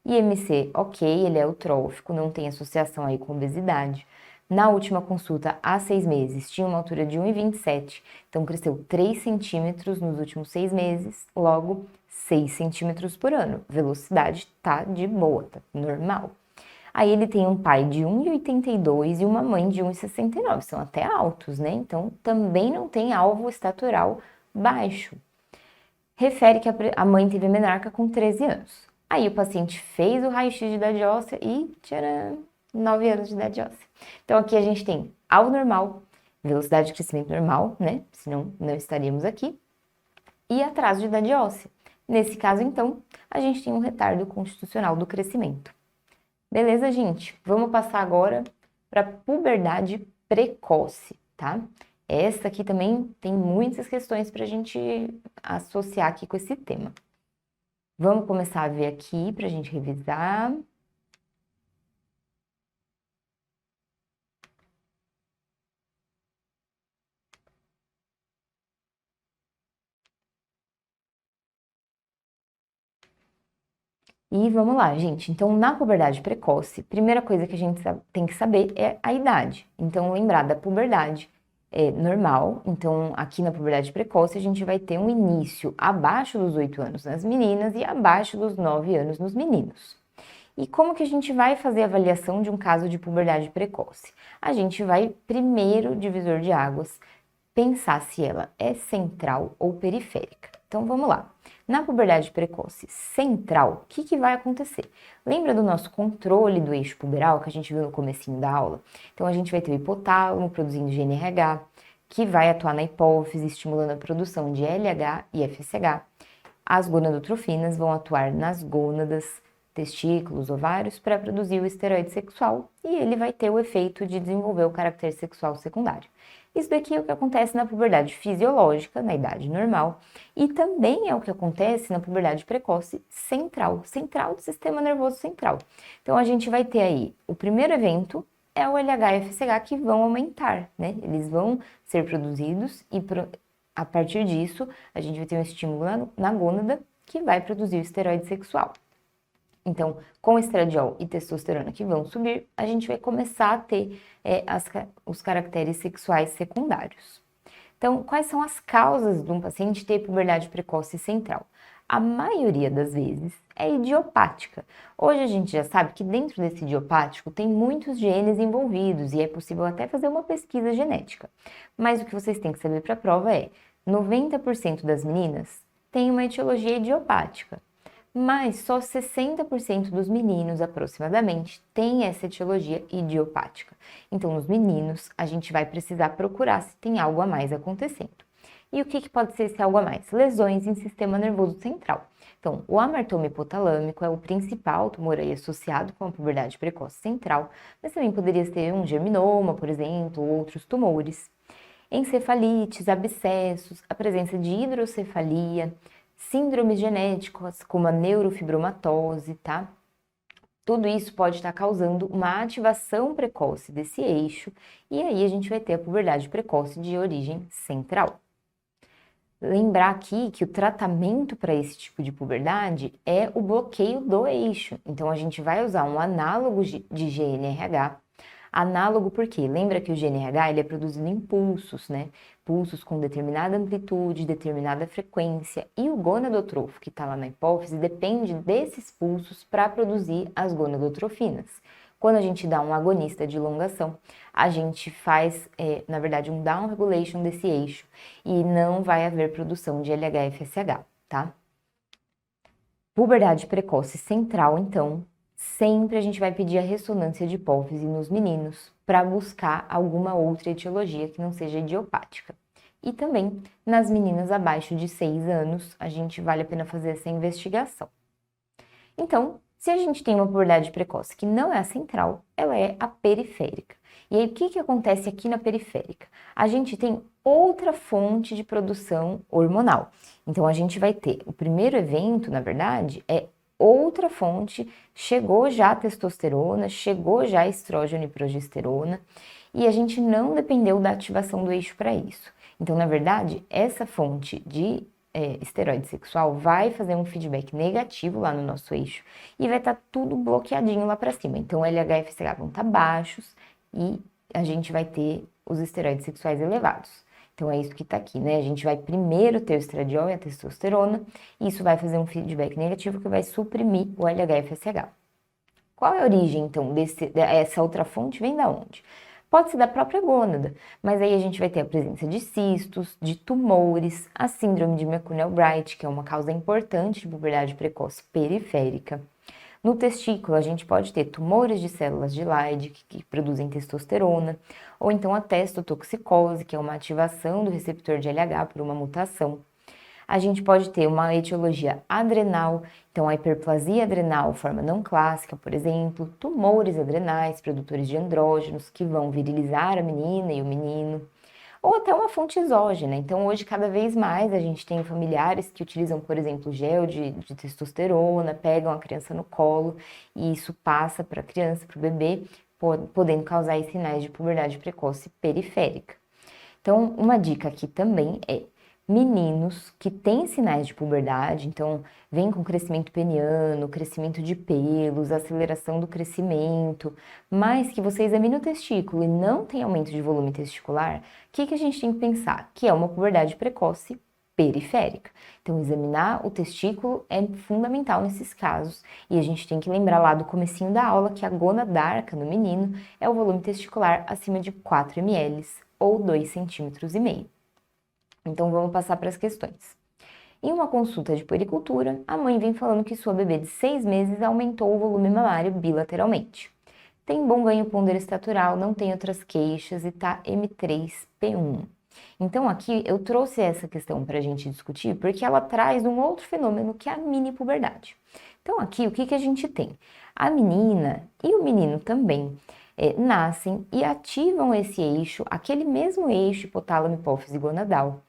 IMC, ok, ele é eutrófico, não tem associação aí com obesidade. Na última consulta, há 6 meses, tinha uma altura de 1,27 m, então cresceu 3 centímetros nos últimos 6 meses, logo 6 centímetros por ano. Velocidade tá de boa, tá normal. Aí ele tem um pai de 1,82 m e uma mãe de 1,69 m, são até altos, né? Então também não tem alvo estatural baixo. Refere que a mãe teve menarca com 13 anos. Aí o paciente fez o raio-x de idade óssea e, tcharam, 9 anos de idade óssea. Então aqui a gente tem alvo normal, velocidade de crescimento normal, né? Senão não estaríamos aqui. E atraso de idade óssea. Nesse caso, então, a gente tem um retardo constitucional do crescimento. Beleza, gente? Vamos passar agora para puberdade precoce, tá? Essa aqui também tem muitas questões para a gente associar aqui com esse tema. Vamos começar a ver aqui para a gente revisar. E vamos lá, gente. Então, na puberdade precoce, primeira coisa que a gente tem que saber é a idade. Então, lembrar da puberdade é normal. Então, aqui na puberdade precoce, a gente vai ter um início abaixo dos 8 anos nas meninas e abaixo dos 9 anos nos meninos. E como que a gente vai fazer a avaliação de um caso de puberdade precoce? A gente vai, primeiro, divisor de águas, pensar se ela é central ou periférica. Então, vamos lá. Na puberdade precoce central, o que vai acontecer? Lembra do nosso controle do eixo puberal que a gente viu no comecinho da aula? Então, a gente vai ter o hipotálamo produzindo GNRH, que vai atuar na hipófise, estimulando a produção de LH e FSH. As gonadotrofinas vão atuar nas gônadas, testículos, ovários, para produzir o esteroide sexual e ele vai ter o efeito de desenvolver o caráter sexual secundário. Isso daqui é o que acontece na puberdade fisiológica, na idade normal, e também é o que acontece na puberdade precoce central do sistema nervoso central. Então, a gente vai ter aí, o primeiro evento é o LH e FSH que vão aumentar, né? Eles vão ser produzidos e a partir disso, a gente vai ter um estímulo na gônada que vai produzir o esteroide sexual. Então, com estradiol e testosterona que vão subir, a gente vai começar a ter os caracteres sexuais secundários. Então, quais são as causas de um paciente ter puberdade precoce central? A maioria das vezes é idiopática. Hoje a gente já sabe que dentro desse idiopático tem muitos genes envolvidos e é possível até fazer uma pesquisa genética. Mas o que vocês têm que saber para a prova é 90% das meninas têm uma etiologia idiopática. Mas só 60% dos meninos, aproximadamente, têm essa etiologia idiopática. Então, nos meninos, a gente vai precisar procurar se tem algo a mais acontecendo. E o que pode ser esse algo a mais? Lesões em sistema nervoso central. Então, o amartoma hipotalâmico é o principal tumor aí associado com a puberdade precoce central, mas também poderia ser um germinoma, por exemplo, ou outros tumores. Encefalites, abscessos, a presença de hidrocefalia, síndromes genéticas, como a neurofibromatose, tá? Tudo isso pode estar causando uma ativação precoce desse eixo e aí a gente vai ter a puberdade precoce de origem central. Lembrar aqui que o tratamento para esse tipo de puberdade é o bloqueio do eixo. Então, a gente vai usar um análogo de GNRH. Análogo porque lembra que o GNRH ele é produzido em pulsos, né? Pulsos com determinada amplitude, determinada frequência. E o gonadotrofo que está lá na hipófise depende desses pulsos para produzir as gonadotrofinas. Quando a gente dá um agonista de elongação, a gente faz, na verdade, um down regulation desse eixo e não vai haver produção de LH-FSH, tá? Puberdade precoce central, então, sempre a gente vai pedir a ressonância de hipófise nos meninos para buscar alguma outra etiologia que não seja idiopática. E também nas meninas abaixo de 6 anos, a gente vale a pena fazer essa investigação. Então, se a gente tem uma puberdade precoce que não é a central, ela é a periférica. E aí, o que acontece aqui na periférica? A gente tem outra fonte de produção hormonal. Então, a gente vai ter o primeiro evento, na verdade, é outra fonte, chegou já a testosterona, chegou já a estrógeno e progesterona, e a gente não dependeu da ativação do eixo para isso. Então, na verdade, essa fonte de esteroide sexual vai fazer um feedback negativo lá no nosso eixo e vai estar tudo bloqueadinho lá para cima. Então, LH e FSH vão estar baixos e a gente vai ter os esteroides sexuais elevados. Então, é isso que está aqui, né? A gente vai primeiro ter o estradiol e a testosterona, e isso vai fazer um feedback negativo que vai suprimir o LH e FSH. Qual é a origem, então, dessa outra fonte? Vem da onde? Pode ser da própria gônada, mas aí a gente vai ter a presença de cistos, de tumores, a síndrome de McCune-Albright, que é uma causa importante de puberdade precoce periférica. No testículo, a gente pode ter tumores de células de Leydig, que produzem testosterona, ou então a testotoxicose, que é uma ativação do receptor de LH por uma mutação. A gente pode ter uma etiologia adrenal, então a hiperplasia adrenal, forma não clássica, por exemplo, tumores adrenais, produtores de andrógenos, que vão virilizar a menina e o menino, ou até uma fonte exógena. Então, hoje, cada vez mais, a gente tem familiares que utilizam, por exemplo, gel de testosterona, pegam a criança no colo e isso passa para a criança, para o bebê, podendo causar aí sinais de puberdade precoce periférica. Então, uma dica aqui também é meninos que têm sinais de puberdade, então vem com crescimento peniano, crescimento de pelos, aceleração do crescimento, mas que você examina o testículo e não tem aumento de volume testicular, o que a gente tem que pensar? Que é uma puberdade precoce periférica. Então, examinar o testículo é fundamental nesses casos e a gente tem que lembrar lá do comecinho da aula que a gonadarca no menino é o volume testicular acima de 4 ml ou 2,5 cm. Então, vamos passar para as questões. Em uma consulta de puericultura, a mãe vem falando que sua bebê de 6 meses aumentou o volume mamário bilateralmente. Tem bom ganho ponderostatural, não tem outras queixas e tá M3P1. Então, aqui eu trouxe essa questão para a gente discutir porque ela traz um outro fenômeno que é a mini puberdade. Então, aqui o que a gente tem? A menina e o menino também nascem e ativam esse eixo, aquele mesmo eixo hipotálamo, hipófise gonadal,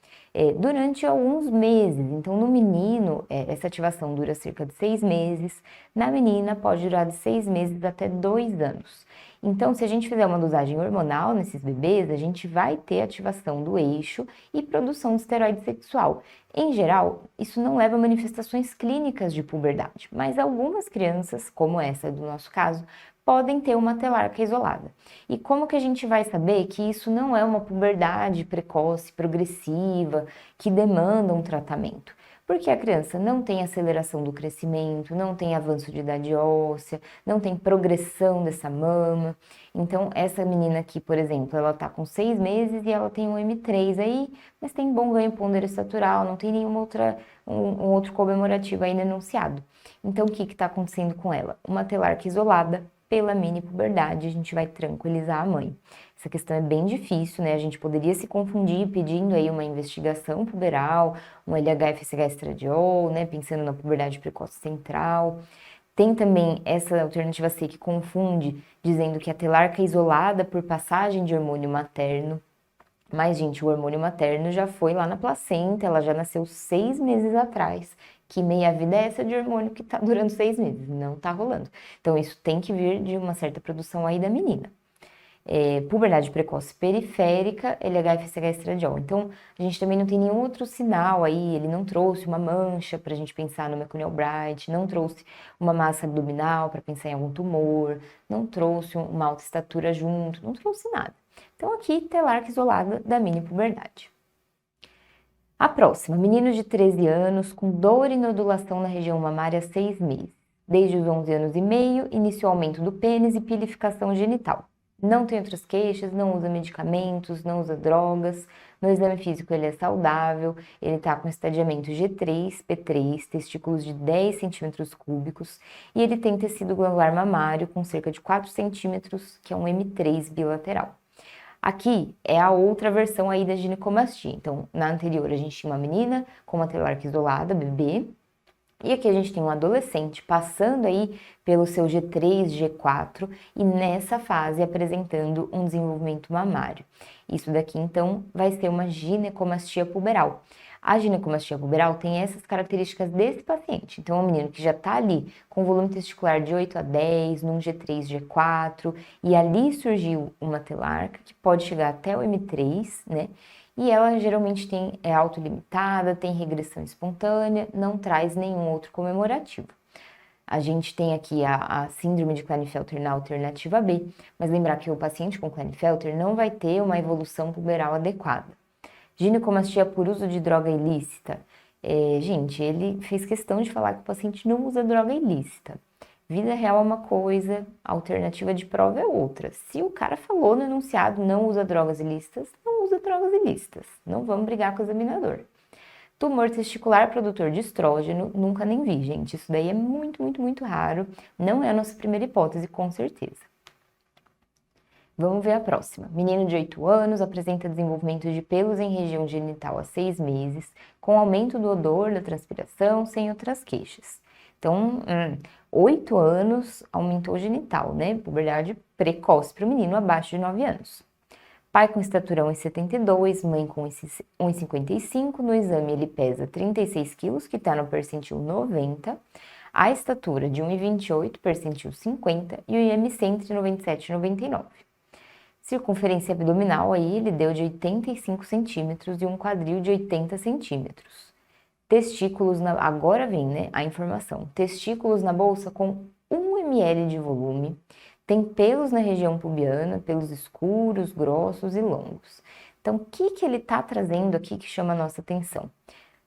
durante alguns meses. Então, no menino, essa ativação dura cerca de 6 meses, na menina pode durar de 6 meses até 2 anos. Então, se a gente fizer uma dosagem hormonal nesses bebês, a gente vai ter ativação do eixo e produção de esteroide sexual. Em geral, isso não leva a manifestações clínicas de puberdade, mas algumas crianças, como essa do nosso caso, podem ter uma telarca isolada. E como que a gente vai saber que isso não é uma puberdade precoce, progressiva, que demanda um tratamento? Porque a criança não tem aceleração do crescimento, não tem avanço de idade óssea, não tem progressão dessa mama. Então, essa menina aqui, por exemplo, ela tá com 6 meses e ela tem um M3 aí, mas tem bom ganho ponderostatural, não tem nenhuma outra, um outro comemorativo ainda enunciado. Então, o que está acontecendo com ela? Uma telarca isolada pela mini puberdade, a gente vai tranquilizar a mãe. Essa questão é bem difícil, né? A gente poderia se confundir pedindo aí uma investigação puberal, um LH-FSH estradiol, né? Pensando na puberdade precoce central. Tem também essa alternativa C que confunde, dizendo que a telarca é isolada por passagem de hormônio materno. Mas, gente, o hormônio materno já foi lá na placenta, ela já nasceu 6 meses atrás. Que meia-vida é essa de hormônio que tá durando 6 meses? Não tá rolando. Então, isso tem que vir de uma certa produção aí da menina. Puberdade precoce periférica, LH-FSH estradiol. Então, a gente também não tem nenhum outro sinal aí, ele não trouxe uma mancha para a gente pensar no McCune-Albright, não trouxe uma massa abdominal para pensar em algum tumor, não trouxe uma alta estatura junto, não trouxe nada. Então, aqui, telarca isolada da mini puberdade. A próxima, menino de 13 anos com dor e nodulação na região mamária há 6 meses. Desde os 11 anos e meio, iniciou aumento do pênis e pilificação genital. Não tem outras queixas, não usa medicamentos, não usa drogas. No exame físico ele é saudável, ele está com estadiamento G3, P3, testículos de 10 centímetros cúbicos e ele tem tecido glandular mamário com cerca de 4 centímetros, que é um M3 bilateral. Aqui é a outra versão aí da ginecomastia. Então, na anterior a gente tinha uma menina com uma telarca isolada, bebê, E aqui a gente tem um adolescente passando aí pelo seu G3, G4 e nessa fase apresentando um desenvolvimento mamário. Isso daqui então vai ser uma ginecomastia puberal. A ginecomastia puberal tem essas características desse paciente. Então, é um menino que já está ali com volume testicular de 8 a 10, num G3, G4, e ali surgiu uma telarca que pode chegar até o M3, né? E ela geralmente é autolimitada, tem regressão espontânea, não traz nenhum outro comemorativo. A gente tem aqui a síndrome de Klinefelter na alternativa B, mas lembrar que o paciente com Klinefelter não vai ter uma evolução puberal adequada. Ginecomastia por uso de droga ilícita. Gente, ele fez questão de falar que o paciente não usa droga ilícita. Vida real é uma coisa, alternativa de prova é outra. Se o cara falou no enunciado não usa drogas ilícitas, não usa drogas ilícitas. Não vamos brigar com o examinador. Tumor testicular produtor de estrógeno, nunca nem vi, gente. Isso daí é muito, muito, muito raro. Não é a nossa primeira hipótese, com certeza. Vamos ver a próxima. Menino de 8 anos apresenta desenvolvimento de pelos em região genital há 6 meses, com aumento do odor, da transpiração, sem outras queixas. Então, 8 anos aumentou o genital, né? Puberdade precoce para o menino abaixo de 9 anos. Pai com estatura 1,72, mãe com 1,55. No exame ele pesa 36 quilos, que está no percentil 90. A estatura de 1,28, percentil 50. E o IMC entre 97 e 99. Circunferência abdominal aí ele deu de 85 centímetros e um quadril de 80 centímetros. Testículos, agora vem, né, a informação. Testículos na bolsa com 1 ml de volume. Tem pelos na região pubiana, pelos escuros, grossos e longos. Então, o que ele está trazendo aqui que chama a nossa atenção?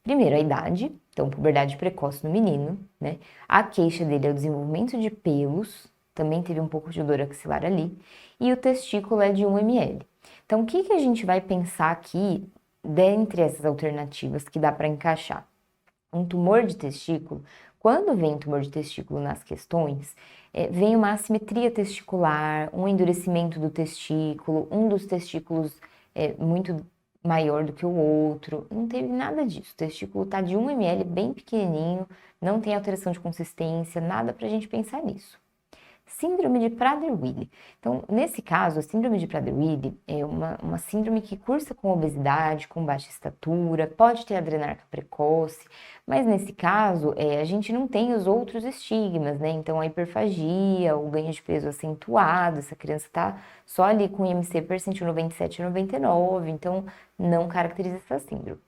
Primeiro, a idade, então puberdade precoce no menino, né? A queixa dele é o desenvolvimento de pelos, também teve um pouco de dor axilar ali, e o testículo é de 1 ml. Então, o que a gente vai pensar aqui, dentre essas alternativas que dá para encaixar? Um tumor de testículo, quando vem tumor de testículo nas questões, vem uma assimetria testicular, um endurecimento do testículo, um dos testículos muito maior do que o outro, não teve nada disso. O testículo tá de 1 ml, bem pequenininho, não tem alteração de consistência, nada pra gente pensar nisso. Síndrome de Prader-Willi. Então, nesse caso, a síndrome de Prader-Willi é uma síndrome que cursa com obesidade, com baixa estatura, pode ter adrenarca precoce, mas nesse caso, a gente não tem os outros estigmas, né? Então, a hiperfagia, o ganho de peso acentuado, essa criança tá só ali com IMC percentil 97 e 99, então não caracteriza essa síndrome.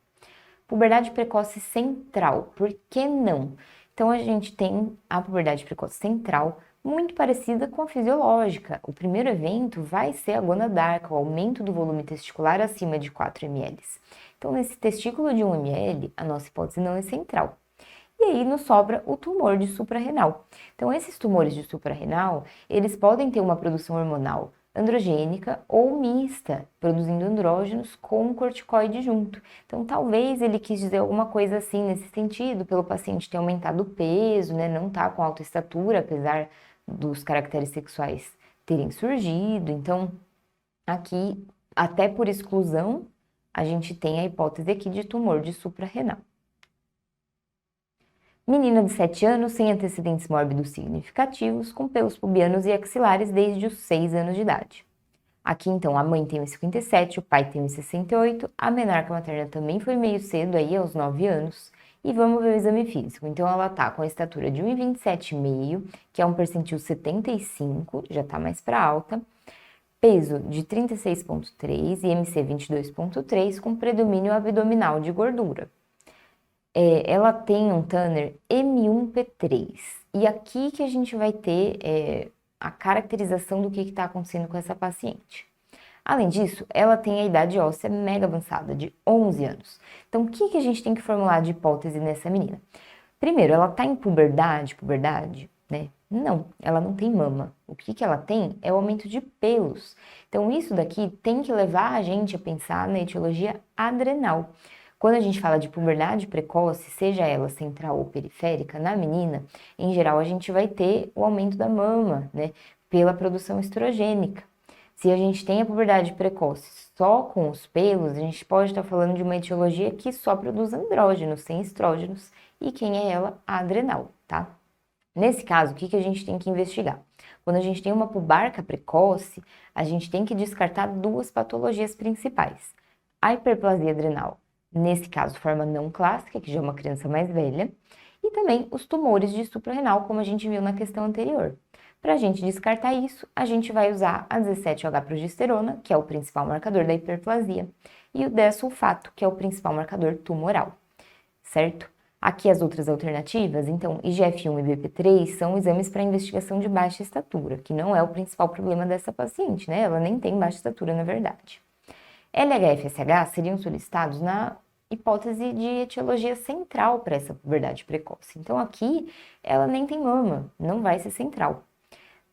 Puberdade precoce central, por que não? Então, a gente tem a puberdade precoce central, muito parecida com a fisiológica. O primeiro evento vai ser a gonadarca, o aumento do volume testicular acima de 4 ml. Então, nesse testículo de 1 ml, a nossa hipótese não é central. E aí nos sobra o tumor de suprarrenal. Então, esses tumores de suprarrenal, eles podem ter uma produção hormonal androgênica ou mista, produzindo andrógenos com corticoide junto. Então, talvez ele quis dizer alguma coisa assim nesse sentido, pelo paciente ter aumentado o peso, né, não tá com alta estatura, apesar dos caracteres sexuais terem surgido. Então, aqui, até por exclusão, a gente tem a hipótese aqui de tumor de suprarrenal. Menina de 7 anos, sem antecedentes mórbidos significativos, com pelos pubianos e axilares desde os 6 anos de idade. Aqui, então, a mãe tem 1,57, o pai tem 1,68, a menarca materna também foi meio cedo, aí aos 9 anos. E vamos ver o exame físico. Então, ela tá com a estatura de 1,27,5, que é um percentil 75, já tá mais para alta. Peso de 36,3 e IMC 22,3, com predomínio abdominal de gordura. Ela tem um Tanner M1P3. E aqui que a gente vai ter a caracterização do que está acontecendo com essa paciente. Além disso, ela tem a idade óssea mega avançada, de 11 anos. Então, o que a gente tem que formular de hipótese nessa menina? Primeiro, ela está em puberdade, né? Não, ela não tem mama. O que ela tem é o aumento de pelos. Então, isso daqui tem que levar a gente a pensar na etiologia adrenal. Quando a gente fala de puberdade precoce, seja ela central ou periférica, na menina, em geral a gente vai ter o aumento da mama, né? Pela produção estrogênica. Se a gente tem a puberdade precoce só com os pelos, a gente pode estar falando de uma etiologia que só produz andrógenos, sem estrógenos, e quem é ela? A adrenal, tá? Nesse caso, o que a gente tem que investigar? Quando a gente tem uma pubarca precoce, a gente tem que descartar duas patologias principais. A hiperplasia adrenal, nesse caso, forma não clássica, que já é uma criança mais velha, e também os tumores de suprarrenal, como a gente viu na questão anterior. Para a gente descartar isso, a gente vai usar a 17-H-progesterona, que é o principal marcador da hiperplasia, e o D-sulfato, que é o principal marcador tumoral, certo? Aqui as outras alternativas, então, IGF-1 e BP3 são exames para investigação de baixa estatura, que não é o principal problema dessa paciente, né? Ela nem tem baixa estatura, na verdade. LH-FSH seriam solicitados na hipótese de etiologia central para essa puberdade precoce. Então, aqui, ela nem tem mama, não vai ser central.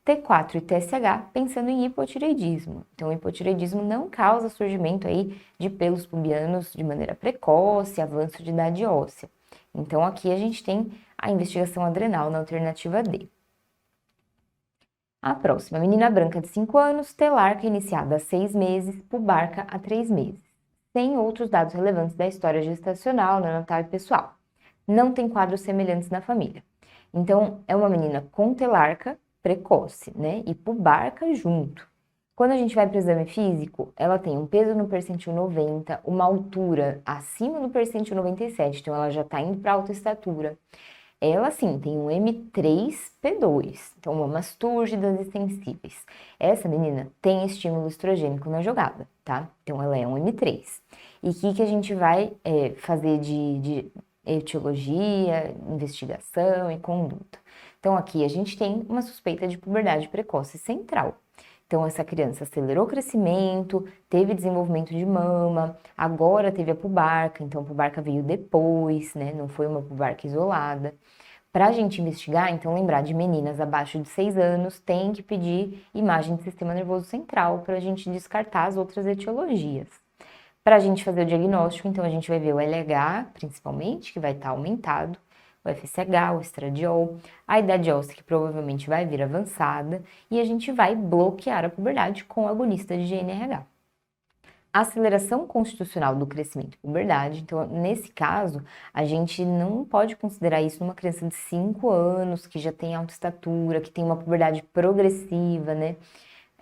T4 e TSH, pensando em hipotireoidismo. Então, o hipotireoidismo não causa surgimento aí de pelos pubianos de maneira precoce, avanço de idade óssea. Então, aqui a gente tem a investigação adrenal na alternativa D. A próxima, menina branca de 5 anos, telarca iniciada há 6 meses, pubarca há 3 meses. Sem outros dados relevantes da história gestacional, neonatal e pessoal. Não tem quadros semelhantes na família. Então, é uma menina com telarca precoce, né? E pubarca junto. Quando a gente vai para o exame físico, ela tem um peso no percentil 90, uma altura acima do percentil 97, então ela já está indo para alta estatura. Ela, sim, tem um M3P2, então mamas túrgidas e sensíveis. Essa menina tem estímulo estrogênico na jogada, tá? Então ela é um M3. E o que a gente vai fazer de etiologia, investigação e conduta? Então aqui a gente tem uma suspeita de puberdade precoce central. Então, essa criança acelerou o crescimento, teve desenvolvimento de mama, agora teve a pubarca, então a pubarca veio depois, né? Não foi uma pubarca isolada. Para a gente investigar, então, lembrar de meninas abaixo de 6 anos, tem que pedir imagem do sistema nervoso central para a gente descartar as outras etiologias. Para a gente fazer o diagnóstico, então, a gente vai ver o LH, principalmente, que vai estar aumentado, o FSH, o estradiol, a idade óssea que provavelmente vai vir avançada e a gente vai bloquear a puberdade com o agonista de GNRH. A aceleração constitucional do crescimento e puberdade, então nesse caso, a gente não pode considerar isso numa criança de 5 anos, que já tem alta estatura, que tem uma puberdade progressiva, né?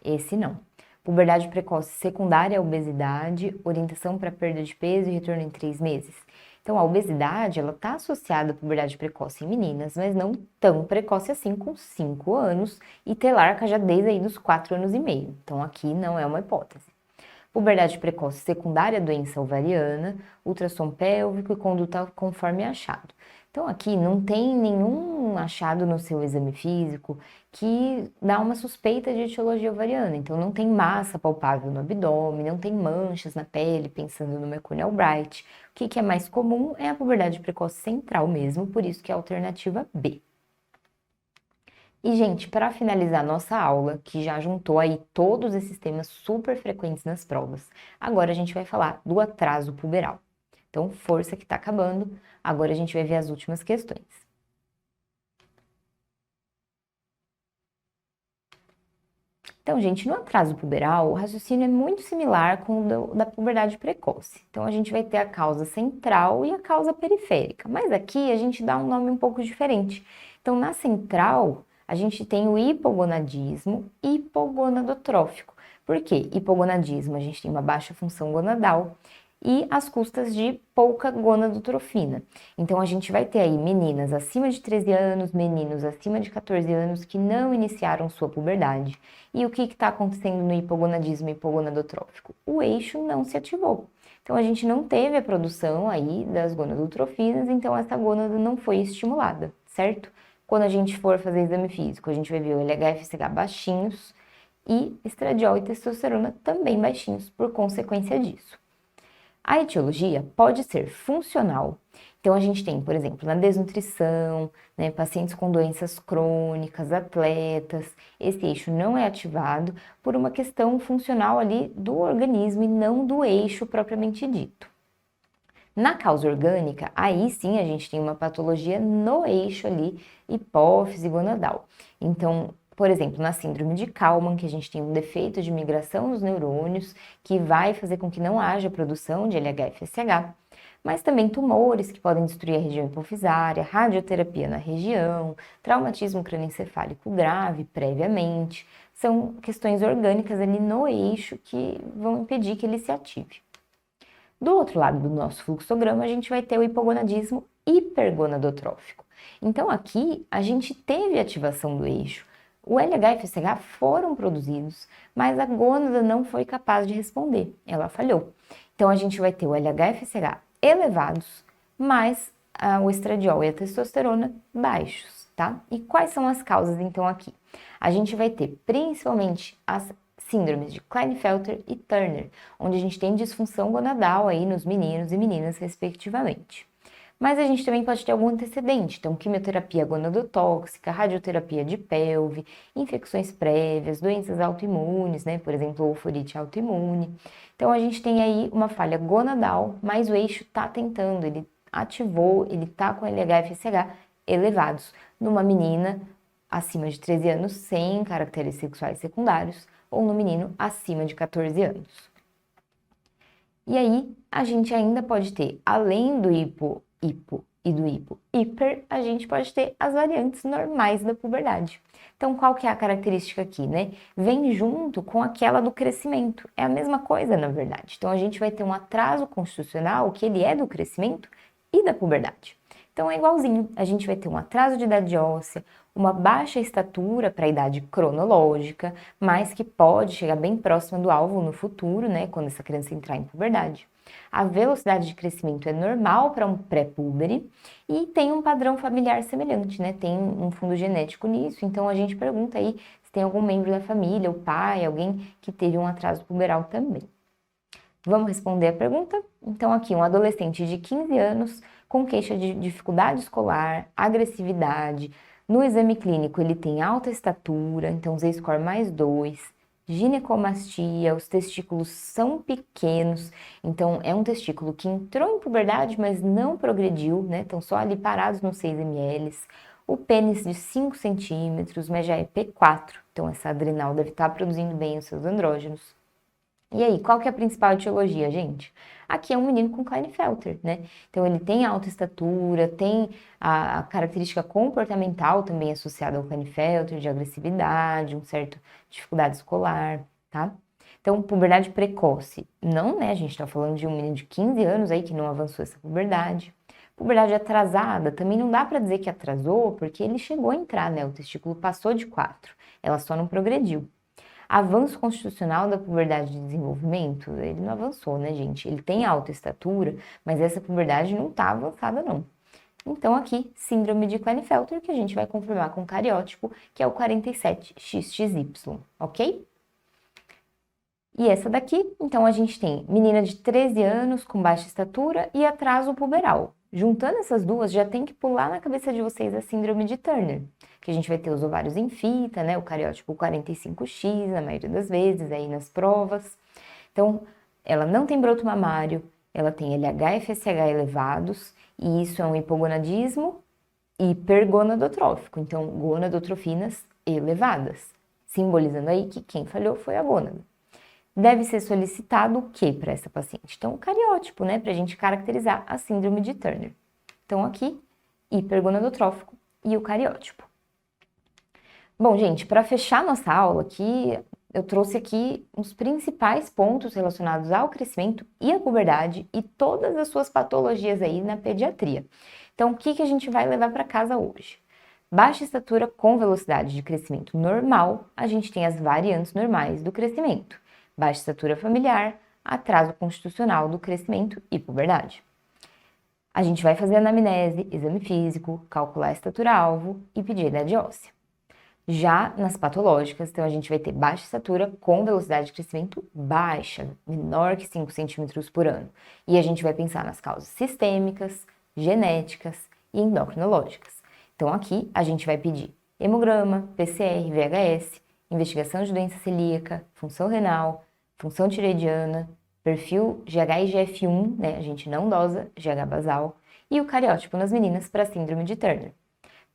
Esse não. Puberdade precoce secundária à obesidade, orientação para perda de peso e retorno em 3 meses. Então, a obesidade, ela está associada à puberdade precoce em meninas, mas não tão precoce assim com 5 anos e telarca já desde aí dos 4 anos e meio. Então, aqui não é uma hipótese. Puberdade precoce secundária à doença ovariana, ultrassom pélvico e conduta conforme achado. Então, aqui não tem nenhum achado no seu exame físico que dá uma suspeita de etiologia ovariana. Então, não tem massa palpável no abdômen, não tem manchas na pele, pensando no Mercúrio Albright. O que é mais comum é a puberdade precoce central mesmo, por isso que é a alternativa B. E, gente, para finalizar nossa aula, que já juntou aí todos esses temas super frequentes nas provas, agora a gente vai falar do atraso puberal. Então, força que tá acabando, agora a gente vai ver as últimas questões. Então, gente, no atraso puberal, o raciocínio é muito similar com o da puberdade precoce. Então, a gente vai ter a causa central e a causa periférica, mas aqui a gente dá um nome um pouco diferente. Então, na central, a gente tem o hipogonadismo hipogonadotrófico. Por quê? Hipogonadismo, a gente tem uma baixa função gonadal e às custas de pouca gonadotrofina. Então, a gente vai ter aí meninas acima de 13 anos, meninos acima de 14 anos que não iniciaram sua puberdade. E o que está acontecendo no hipogonadismo hipogonadotrófico? O eixo não se ativou. Então, a gente não teve a produção aí das gonadotrofinas, então essa gônada não foi estimulada, certo? Quando a gente for fazer exame físico, a gente vai ver o LH-FSH baixinhos e estradiol e testosterona também baixinhos por consequência disso. A etiologia pode ser funcional. Então, a gente tem, por exemplo, na desnutrição, né, pacientes com doenças crônicas, atletas, esse eixo não é ativado por uma questão funcional ali do organismo e não do eixo propriamente dito. Na causa orgânica, aí sim a gente tem uma patologia no eixo ali, hipófise gonadal. Então, Por exemplo, na síndrome de Kalman, que a gente tem um defeito de migração nos neurônios, que vai fazer com que não haja produção de LH-FSH, mas também tumores que podem destruir a região hipofisária, radioterapia na região, traumatismo crânioencefálico grave previamente, são questões orgânicas ali no eixo que vão impedir que ele se ative. Do outro lado do nosso fluxograma, a gente vai ter o hipogonadismo hipergonadotrófico. Então aqui a gente teve ativação do eixo, o LH e FSH foram produzidos, mas a gônada não foi capaz de responder, ela falhou. Então a gente vai ter o LH e FSH elevados, mas o estradiol e a testosterona baixos, tá? E quais são as causas então aqui? A gente vai ter principalmente as síndromes de Klinefelter e Turner, onde a gente tem disfunção gonadal aí nos meninos e meninas respectivamente. Mas a gente também pode ter algum antecedente, então quimioterapia gonadotóxica, radioterapia de pelve, infecções prévias, doenças autoimunes, né, por exemplo, oforite autoimune. Então a gente tem aí uma falha gonadal, mas o eixo tá tentando, ele ativou, ele tá com LH-FSH elevados numa menina acima de 13 anos sem caracteres sexuais secundários ou no menino acima de 14 anos. E aí a gente ainda pode ter, além do hipo e do hiper, a gente pode ter as variantes normais da puberdade. Então, qual que é a característica aqui, né? Vem junto com aquela do crescimento. É a mesma coisa, na verdade. Então, a gente vai ter um atraso constitucional, que ele é do crescimento e da puberdade. Então, é igualzinho. A gente vai ter um atraso de idade óssea, uma baixa estatura para a idade cronológica, mas que pode chegar bem próxima do alvo no futuro, né? Quando essa criança entrar em puberdade. A velocidade de crescimento é normal para um pré-púbere e tem um padrão familiar semelhante, né? Tem um fundo genético nisso, então a gente pergunta aí se tem algum membro da família, o pai, alguém que teve um atraso puberal também. Vamos responder a pergunta? Então aqui, um adolescente de 15 anos com queixa de dificuldade escolar, agressividade, no exame clínico ele tem alta estatura, então Z-score mais 2, ginecomastia, os testículos são pequenos, então é um testículo que entrou em puberdade, mas não progrediu, né? Estão só ali parados nos 6 ml. O pênis de 5 centímetros, mas já é P4, então essa adrenal deve estar produzindo bem os seus andrógenos. E aí, qual que é a principal etiologia, gente? Aqui é um menino com Klinefelter, né? Então ele tem alta estatura, tem a característica comportamental também associada ao Klinefelter, de agressividade, um certo dificuldade escolar, tá? Então, puberdade precoce, não, né? A gente tá falando de um menino de 15 anos aí que não avançou essa puberdade. Puberdade atrasada, também não dá para dizer que atrasou, porque ele chegou a entrar, né? O testículo passou de 4, ela só não progrediu. Avanço constitucional da puberdade de desenvolvimento, ele não avançou, né, gente? Ele tem alta estatura, mas essa puberdade não tá avançada, não. Então, aqui, síndrome de Klinefelter, que a gente vai confirmar com cariótipo, que é o 47XXY, ok? E essa daqui, então, a gente tem menina de 13 anos com baixa estatura e atraso puberal. Juntando essas duas, já tem que pular na cabeça de vocês a síndrome de Turner, que a gente vai ter os ovários em fita, né? O cariótipo 45X, na maioria das vezes, aí nas provas. Então, ela não tem broto mamário, ela tem LH e FSH elevados, e isso é um hipogonadismo hipergonadotrófico, então gonadotrofinas elevadas, simbolizando aí que quem falhou foi a gônada. Deve ser solicitado o que para essa paciente? Então, o cariótipo, né, para a gente caracterizar a síndrome de Turner. Então, aqui, hipergonadotrófico e o cariótipo. Bom, gente, para fechar nossa aula aqui, eu trouxe aqui os principais pontos relacionados ao crescimento e à puberdade e todas as suas patologias aí na pediatria. Então, o que a gente vai levar para casa hoje? Baixa estatura com velocidade de crescimento normal, a gente tem as variantes normais do crescimento. Baixa estatura familiar, atraso constitucional do crescimento e puberdade. A gente vai fazer anamnese, exame físico, calcular a estatura-alvo e pedir a idade óssea. Já nas patológicas, então a gente vai ter baixa estatura com velocidade de crescimento baixa, menor que 5 centímetros por ano. E a gente vai pensar nas causas sistêmicas, genéticas e endocrinológicas. Então aqui a gente vai pedir hemograma, PCR, VHS, investigação de doença celíaca, função renal, função tireoidiana, perfil GH e GF1, né? A gente não dosa GH basal, e o cariótipo nas meninas para síndrome de Turner.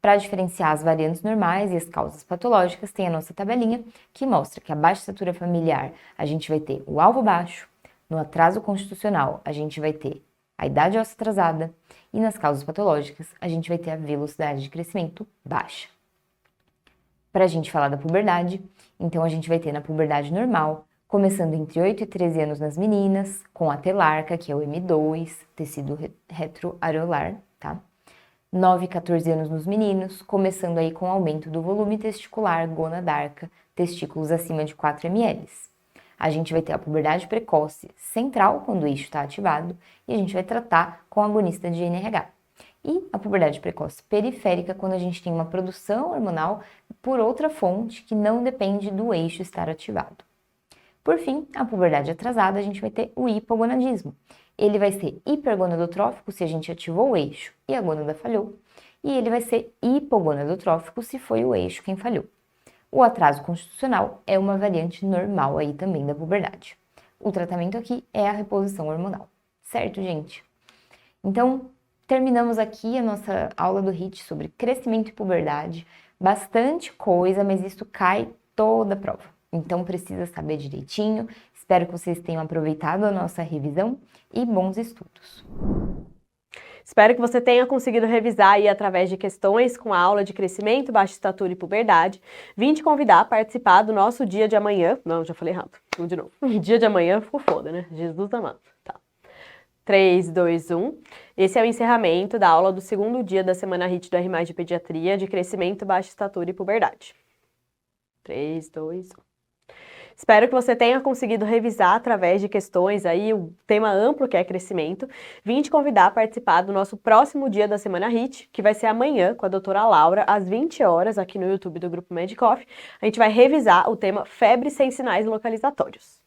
Para diferenciar as variantes normais e as causas patológicas, tem a nossa tabelinha que mostra que a baixa estatura familiar a gente vai ter o alvo baixo, no atraso constitucional a gente vai ter a idade óssea atrasada e nas causas patológicas a gente vai ter a velocidade de crescimento baixa. Para a gente falar da puberdade, então a gente vai ter na puberdade normal, começando entre 8 e 13 anos nas meninas, com a telarca, que é o M2, tecido retroareolar, tá? 9 e 14 anos nos meninos, começando aí com o aumento do volume testicular, gonadarca, testículos acima de 4 ml. A gente vai ter a puberdade precoce central, quando o eixo está ativado, e a gente vai tratar com agonista de GnRH. E a puberdade precoce periférica, quando a gente tem uma produção hormonal por outra fonte que não depende do eixo estar ativado. Por fim, a puberdade atrasada, a gente vai ter o hipogonadismo. Ele vai ser hipergonadotrófico se a gente ativou o eixo e a gônada falhou, e ele vai ser hipogonadotrófico se foi o eixo quem falhou. O atraso constitucional é uma variante normal aí também da puberdade. O tratamento aqui é a reposição hormonal, certo, gente? Então, terminamos aqui a nossa aula do HIIT sobre crescimento e puberdade. Bastante coisa, mas isso cai toda a prova. Então, precisa saber direitinho. Espero que vocês tenham aproveitado a nossa revisão e bons estudos. Espero que você tenha conseguido revisar aí através de questões com a aula de crescimento, baixa estatura e puberdade. Vim te convidar a participar do nosso dia de amanhã. Não, já falei errado. Vamos de novo. Dia de amanhã ficou foda, né? Jesus amado. Tá. 3, 2, 1. Esse é o encerramento da aula do segundo dia da semana HIIT do R+, de Pediatria de crescimento, baixa estatura e puberdade. 3, 2, 1. Espero que você tenha conseguido revisar através de questões aí o tema amplo que é crescimento. Vim te convidar a participar do nosso próximo dia da semana HIIT, que vai ser amanhã com a doutora Laura, às 20 horas, aqui no YouTube do Grupo Medicoff. A gente vai revisar o tema febre sem sinais localizatórios.